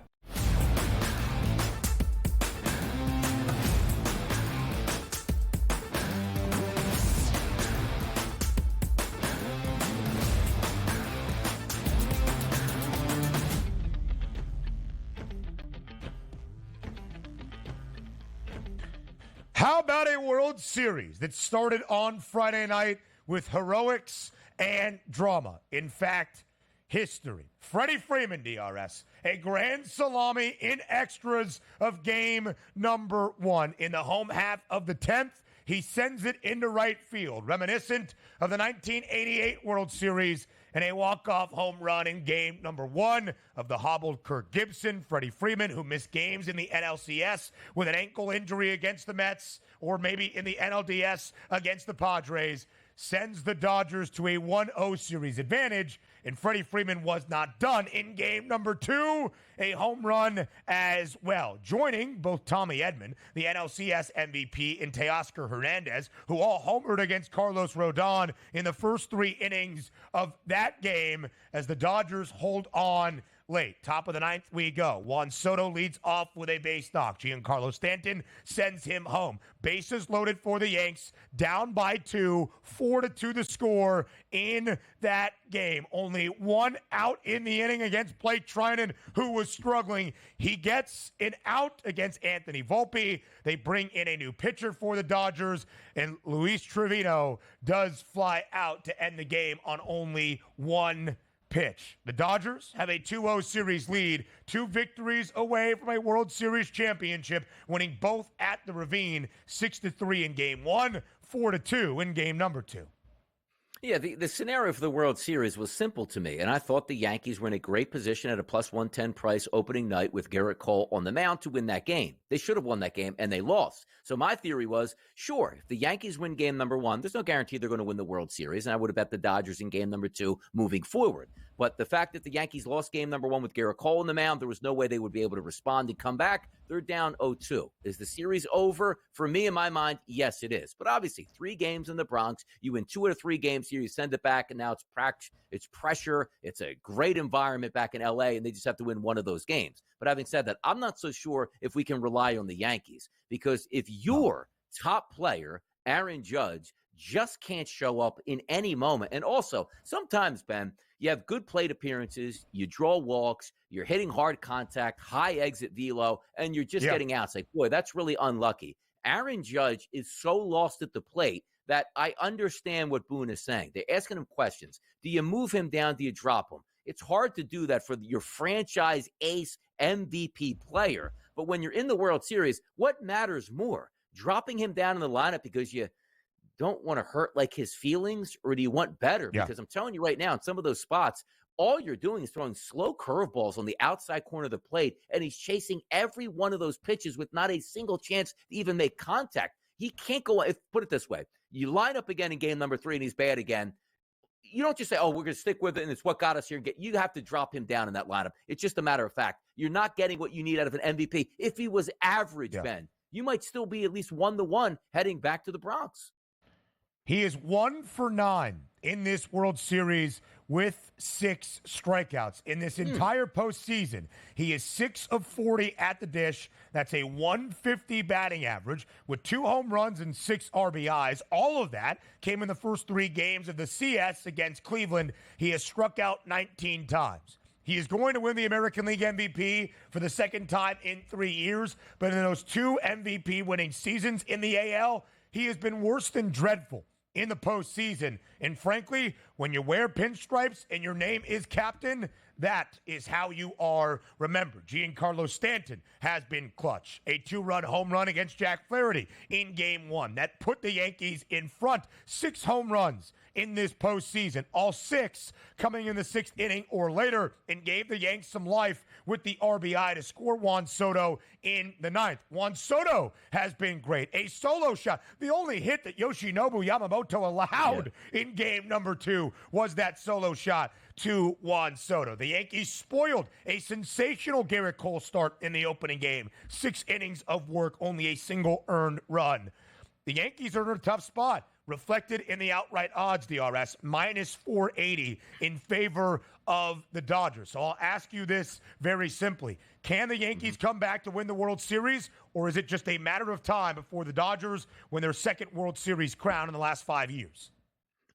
D: How about a World Series that started on Friday night with heroics and drama? In fact, history. Freddie Freeman, DRS, a grand salami in extras of game number 1. In the home half of the 10th, he sends it into right field, reminiscent of the 1988 World Series, and a walk-off home run in game number 1 of the hobbled Kirk Gibson. Freddie Freeman, who missed games in the NLCS with an ankle injury against the Mets, or maybe in the NLDS against the Padres, sends the Dodgers to a 1-0 series advantage, and Freddie Freeman was not done in game number 2, a home run as well, joining both Tommy Edman, the NLCS MVP, and Teoscar Hernandez, who all homered against Carlos Rodon in the first 3 innings of that game as the Dodgers hold on late. Top of the 9th we go. Juan Soto leads off with a base knock. Giancarlo Stanton sends him home. Bases loaded for the Yanks, down by 2, 4-2 the score in that game. Only 1 out in the inning against Blake Trinan, who was struggling. He gets an out against Anthony Volpe. They bring in a new pitcher for the Dodgers, and Luis Trevino does fly out to end the game on only 1 pitch. The Dodgers have a 2-0 series lead, 2 victories away from a World Series championship, winning both at the Ravine, 6-3 in game 1, 4-2 in game number 2.
E: Yeah, the scenario for the World Series was simple to me, and I thought the Yankees were in a great position at a plus 110 price opening night with Garrett Cole on the mound to win that game. They should have won that game, and they lost. So my theory was, sure, if the Yankees win game number 1, there's no guarantee they're going to win the World Series, and I would have bet the Dodgers in game number 2 moving forward. But the fact that the Yankees lost game number 1 with Garrett Cole on the mound, there was no way they would be able to respond and come back. They're down 0-2. Is the series over? For me, in my mind, yes, it is. But obviously, 3 games in the Bronx. You win 2 out of 3 games here. You send it back, and now it's pressure. It's a great environment back in L.A., and they just have to win 1 of those games. But having said that, I'm not so sure if we can rely on the Yankees, because if your top player, Aaron Judge, just can't show up in any moment, and also sometimes, Ben, you have good plate appearances, you draw walks, you're hitting hard contact, high exit velo, and you're just getting out. It's like, boy, that's really unlucky. Aaron Judge is so lost at the plate that I understand what Boone is saying. They're asking him questions. Do you move him down? Do you drop him? It's hard to do that for your franchise ace MVP player. But when you're in the World Series, what matters more? Dropping him down in the lineup because you don't want to hurt like his feelings, or do you want better? Because I'm telling you right now, in some of those spots, all you're doing is throwing slow curveballs on the outside corner of the plate, and he's chasing every one of those pitches with not a single chance to even make contact. He can't go, put it this way, you line up again in game number 3 and he's bad again. You don't just say, oh, we're going to stick with it and it's what got us here. You have to drop him down in that lineup. It's just a matter of fact. You're not getting what you need out of an MVP. If he was average, Ben, you might still be at least 1-1 heading back to the Bronx.
D: He is 1 for 9 in this World Series with 6 strikeouts. In this entire postseason, he is 6 of 40 at the dish. That's a 150 batting average with 2 home runs and 6 RBIs. All of that came in the first 3 games of the CS against Cleveland. He has struck out 19 times. He is going to win the American League MVP for the second time in 3 years. But in those 2 MVP winning seasons in the AL, he has been worse than dreadful in the postseason. And frankly, when you wear pinstripes and your name is captain, that is how you are remembered. Giancarlo Stanton has been clutch. A 2-run home run against Jack Flaherty in game 1. That put the Yankees in front. 6 home runs in this postseason, all 6 coming in the 6th inning or later, and gave the Yanks some life with the RBI to score Juan Soto in the 9th. Juan Soto has been great. A solo shot. The only hit that Yoshinobu Yamamoto allowed in game number 2 was that solo shot to Juan Soto. The Yankees spoiled a sensational Garrett Cole start in the opening game. 6 innings of work, only a single earned run. The Yankees are in a tough spot, reflected in the outright odds, DRS, minus 480 in favor of the Dodgers. So I'll ask you this very simply. Can the Yankees come back to win the World Series, or is it just a matter of time before the Dodgers win their second World Series crown in the last 5 years?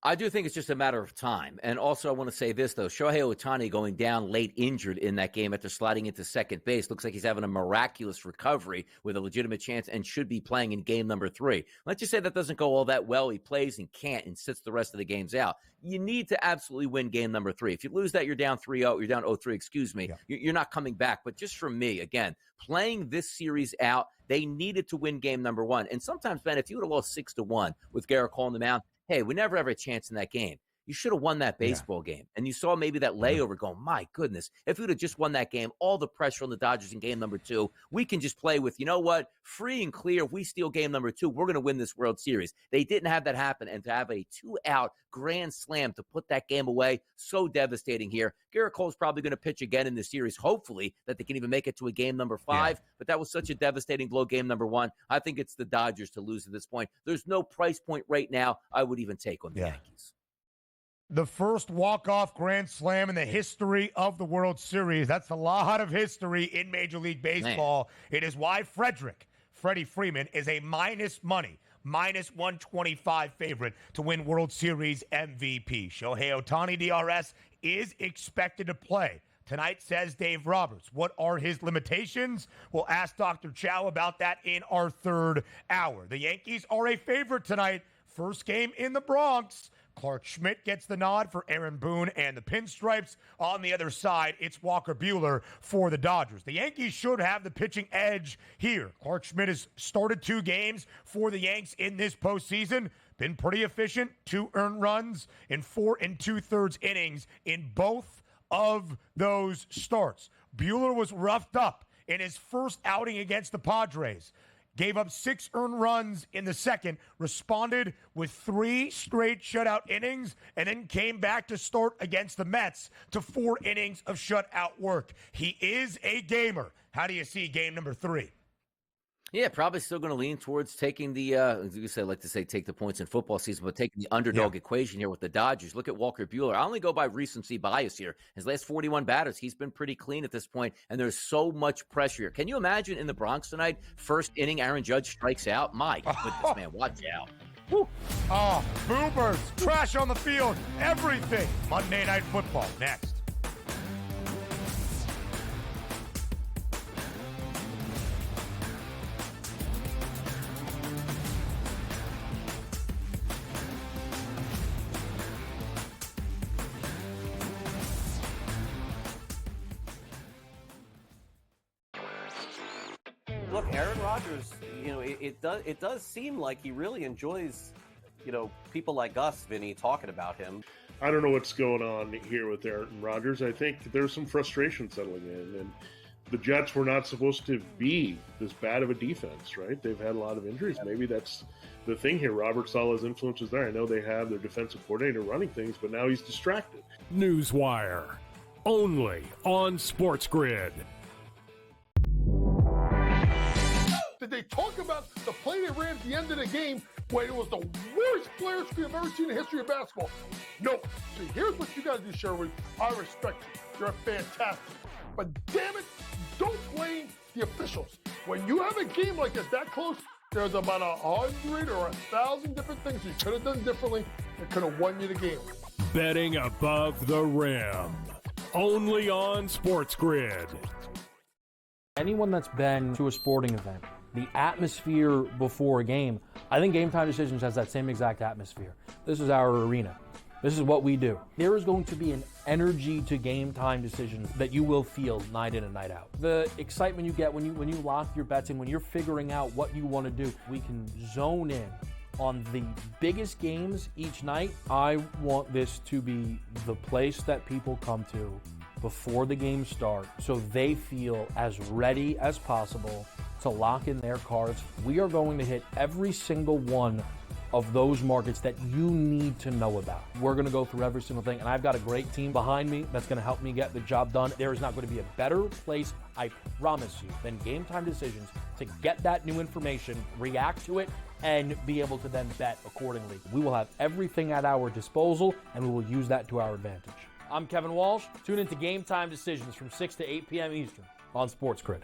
E: I do think it's just a matter of time. And also, I want to say this, though. Shohei Ohtani going down late injured in that game after sliding into second base. Looks like he's having a miraculous recovery with a legitimate chance and should be playing in game number 3. Let's just say that doesn't go all that well. He plays and can't and sits the rest of the games out. You need to absolutely win game number 3. If you lose that, you're down 3-0. You're down 0-3, excuse me. Yeah. You're not coming back. But just for me, again, playing this series out, they needed to win game number 1. And sometimes, Ben, if you would have lost 6-1 with Garrett Cole on the mound, hey, we never have a chance in that game. You should have won that baseball game. And you saw maybe that layover going, my goodness, if we would have just won that game, all the pressure on the Dodgers in game number 2, we can just play with, you know what, free and clear. If we steal game number 2, we're going to win this World Series. They didn't have that happen. And to have a 2-out grand slam to put that game away, so devastating here. Garrett Cole's probably going to pitch again in the series, hopefully, that they can even make it to a game number 5. Yeah. But that was such a devastating blow, game number 1. I think it's the Dodgers to lose at this point. There's no price point right now I would even take on the Yankees.
D: The first walk-off grand slam in the history of the World Series. That's a lot of history in Major League Baseball. Man. It is why Freddie Freeman, is a minus 125 favorite to win World Series MVP. Shohei Ohtani, DRS, is expected to play tonight, says Dave Roberts. What are his limitations? We'll ask Dr. Chow about that in our third hour. The Yankees are a favorite tonight. First game in the Bronx. Clark Schmidt gets the nod for Aaron Boone and the Pinstripes. On the other side, it's Walker Buehler for the Dodgers. The Yankees should have the pitching edge here. Clark Schmidt has started 2 games for the Yanks in this postseason. Been pretty efficient. 2 earned runs in 4 2/3 innings in both of those starts. Buehler was roughed up in his first outing against the Padres. Gave up 6 earned runs in the second, responded with 3 straight shutout innings, and then came back to start against the Mets to 4 innings of shutout work. He is a gamer. How do you see game number 3?
E: Yeah, probably still going to lean towards taking the, as you say, I like to say take the points in football season, but taking the underdog equation here with the Dodgers. Look at Walker Buehler. I only go by recency bias here. His last 41 batters, he's been pretty clean at this point, and there's so much pressure here. Can you imagine in the Bronx tonight, first inning, Aaron Judge strikes out? My goodness, man, watch out.
D: Woo. Oh, boomers, trash on the field, everything. Monday Night Football, next.
A: Look, Aaron Rodgers, it does seem like he really enjoys, people like us, Vinny, talking about him.
B: I don't know what's going on here with Aaron Rodgers. I think there's some frustration settling in, and the Jets were not supposed to be this bad of a defense, right? They've had a lot of injuries. Maybe that's the thing here. Robert Saleh's influence is there. I know they have their defensive coordinator running things, but now he's distracted.
C: Newswire, only on SportsGrid.
G: Did they talk about the play they ran at the end of the game when it was the worst player screen I've ever seen in the history of basketball? No. See, here's what you got to do, Sherwood. I respect you. You're fantastic. But damn it, don't blame the officials. When you have a game like that close, there's about 100 or 1,000 different things you could have done differently that could have won you the game.
C: Betting above the rim. Only on SportsGrid.
F: Anyone that's been to a sporting event, the atmosphere before a game, I think Game Time Decisions has that same exact atmosphere. This is our arena. This is what we do. There is going to be an energy to Game Time Decisions that you will feel night in and night out. The excitement you get when you lock your bets in, when you're figuring out what you want to do, we can zone in on the biggest games each night. I want this to be the place that people come to before the games start so they feel as ready as possible to lock in their cards. We are going to hit every single one of those markets that you need to know about. We're going to go through every single thing, and I've got a great team behind me that's going to help me get the job done. There is not going to be a better place, I promise you, than Game Time Decisions to get that new information, react to it, and be able to then bet accordingly. We will have everything at our disposal, and we will use that to our advantage. I'm Kevin Walsh. Tune into Game Time Decisions from 6 to 8 p.m. Eastern on SportsGrid.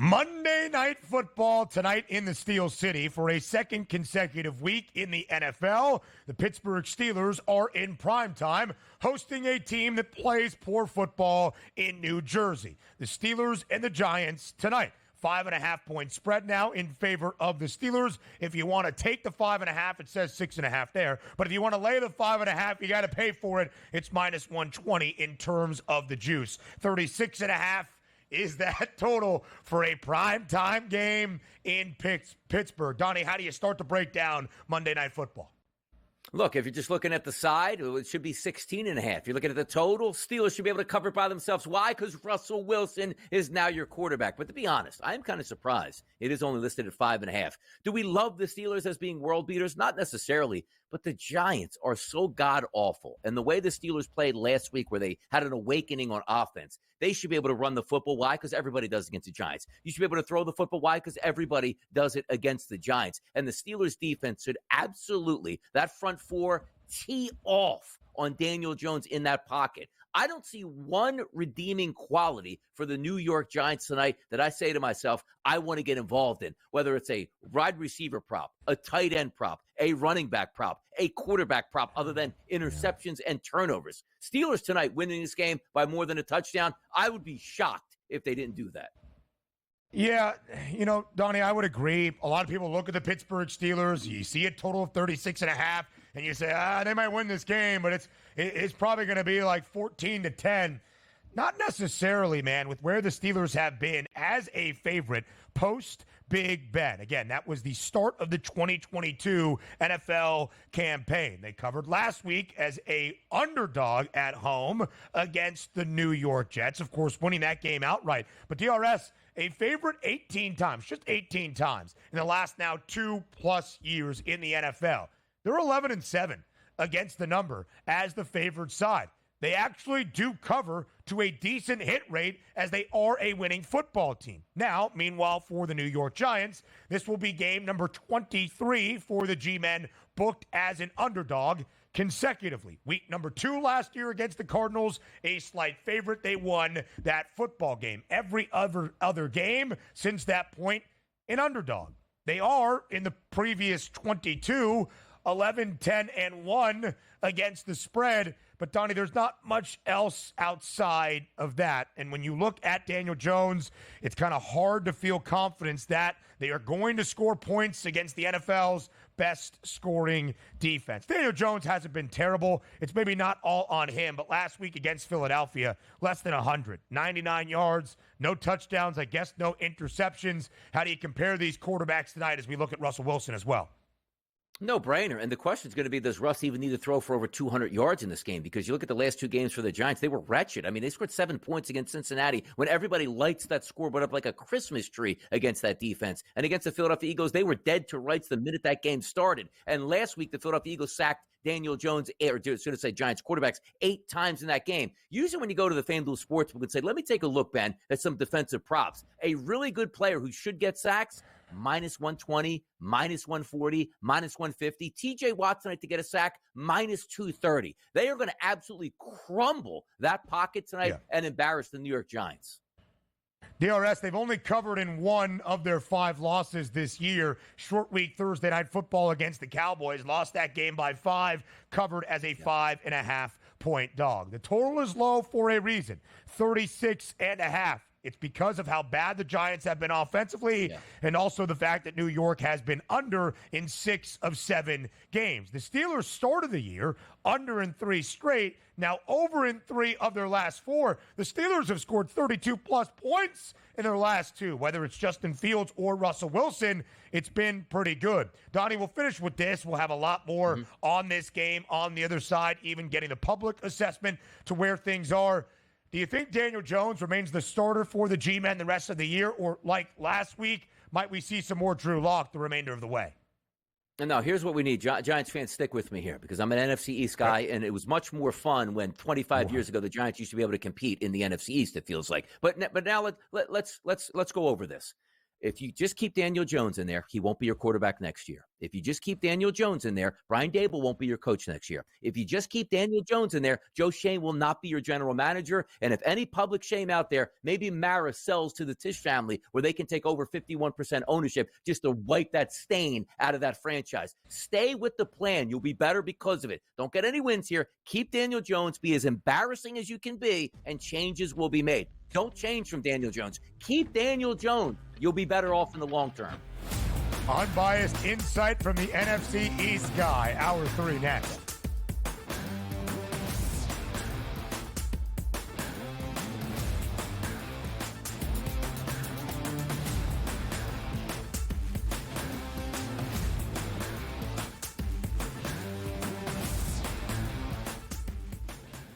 D: Monday Night Football tonight in the Steel City for a second consecutive week in the NFL. The Pittsburgh Steelers are in primetime, hosting a team that plays poor football in New Jersey. The Steelers and the Giants tonight. 5.5-point spread now in favor of the Steelers. If you want to take the 5.5, it says 6.5 there. But if you want to lay the 5.5, you got to pay for it. It's minus 120 in terms of the juice. 36.5 is that total for a primetime game in Pittsburgh. Donnie, how do you start to break down Monday Night Football?
E: Look, if you're just looking at the side, it should be 16.5. You're looking at the total, Steelers should be able to cover it by themselves. Why? Because Russell Wilson is now your quarterback. But to be honest, I'm kind of surprised it is only listed at 5.5. Do we love the Steelers as being world beaters? Not necessarily, but the Giants are so god-awful. And the way the Steelers played last week where they had an awakening on offense, they should be able to run the football. Why? Because everybody does against the Giants. You should be able to throw the football. Why? Because everybody does it against the Giants. And the Steelers defense should absolutely, that front four, tee off on Daniel Jones in that pocket. I don't see one redeeming quality for the New York Giants tonight that I say to myself, I want to get involved in, whether it's a wide receiver prop, a tight end prop, a running back prop, a quarterback prop, other than interceptions and turnovers. Steelers tonight winning this game by more than a touchdown. I would be shocked if they didn't do that.
D: Yeah, Donnie, I would agree. A lot of people look at the Pittsburgh Steelers. You see a total of 36.5, and you say, they might win this game, but it's probably going to be like 14-10. Not necessarily, man, with where the Steelers have been as a favorite post Big Ben. Again, that was the start of the 2022 NFL campaign. They covered last week as a underdog at home against the New York Jets, of course, winning that game outright. But DRS, a favorite 18 times, just 18 times in the last now 2+ years in the NFL. They're 11-7 against the number as the favored side. They actually do cover to a decent hit rate as they are a winning football team. Now, meanwhile, for the New York Giants, this will be game number 23 for the G-Men, booked as an underdog consecutively. Week number 2 last year against the Cardinals, a slight favorite. They won that football game. Every other game since that point, an underdog. They are, in the previous 22, 11-10-1 against the spread. But, Donnie, there's not much else outside of that. And when you look at Daniel Jones, it's kind of hard to feel confidence that they are going to score points against the NFL's best scoring defense. Daniel Jones hasn't been terrible. It's maybe not all on him, but last week against Philadelphia, less than 100. 99 yards, no touchdowns, I guess no interceptions. How do you compare these quarterbacks tonight as we look at Russell Wilson as well?
E: No brainer. And the question is going to be, does Russ even need to throw for over 200 yards in this game? Because you look at the last 2 games for the Giants, they were wretched. I mean, they scored 7 points against Cincinnati when everybody lights that scoreboard up like a Christmas tree against that defense. And against the Philadelphia Eagles, they were dead to rights the minute that game started. And last week, the Philadelphia Eagles sacked Daniel Jones, or should I say Giants quarterbacks, 8 times in that game. Usually when you go to the FanDuel Sportsbook and say, let me take a look, Ben, at some defensive props. A really good player who should get sacks, minus 120, minus 140, minus 150. TJ Watt tonight to get a sack, minus 230. They are going to absolutely crumble that pocket tonight and embarrass the New York Giants.
D: DRS, they've only covered in 1 of their 5 losses this year. Short week Thursday Night Football against the Cowboys. Lost that game by 5, covered as a 5.5-point dog. The total is low for a reason, 36.5. It's because of how bad the Giants have been offensively and also the fact that New York has been under in 6 of 7 games. The Steelers started the year under in 3 straight, now over in 3 of their last 4. The Steelers have scored 32-plus points in their last 2. Whether it's Justin Fields or Russell Wilson, it's been pretty good. Donnie, we'll finish with this. We'll have a lot more on this game on the other side, even getting the public assessment to where things are. Do you think Daniel Jones remains the starter for the G-Men the rest of the year? Or like last week, might we see some more Drew Lock the remainder of the way?
E: And now here's what we need. Giants fans, stick with me here because I'm an NFC East guy, and it was much more fun when 25 years ago the Giants used to be able to compete in the NFC East, it feels like. But now let's go over this. If you just keep Daniel Jones in there, he won't be your quarterback next year. If you just keep Daniel Jones in there, Brian Dable won't be your coach next year. If you just keep Daniel Jones in there, Joe Shane will not be your general manager. And if any public shame out there, maybe Mara sells to the Tisch family where they can take over 51% ownership just to wipe that stain out of that franchise. Stay with the plan. You'll be better because of it. Don't get any wins here. Keep Daniel Jones. Be as embarrassing as you can be, and changes will be made. Don't change from Daniel Jones. Keep Daniel Jones. You'll be better off in the long term.
D: Unbiased insight from the NFC East guy. Hour 3 next.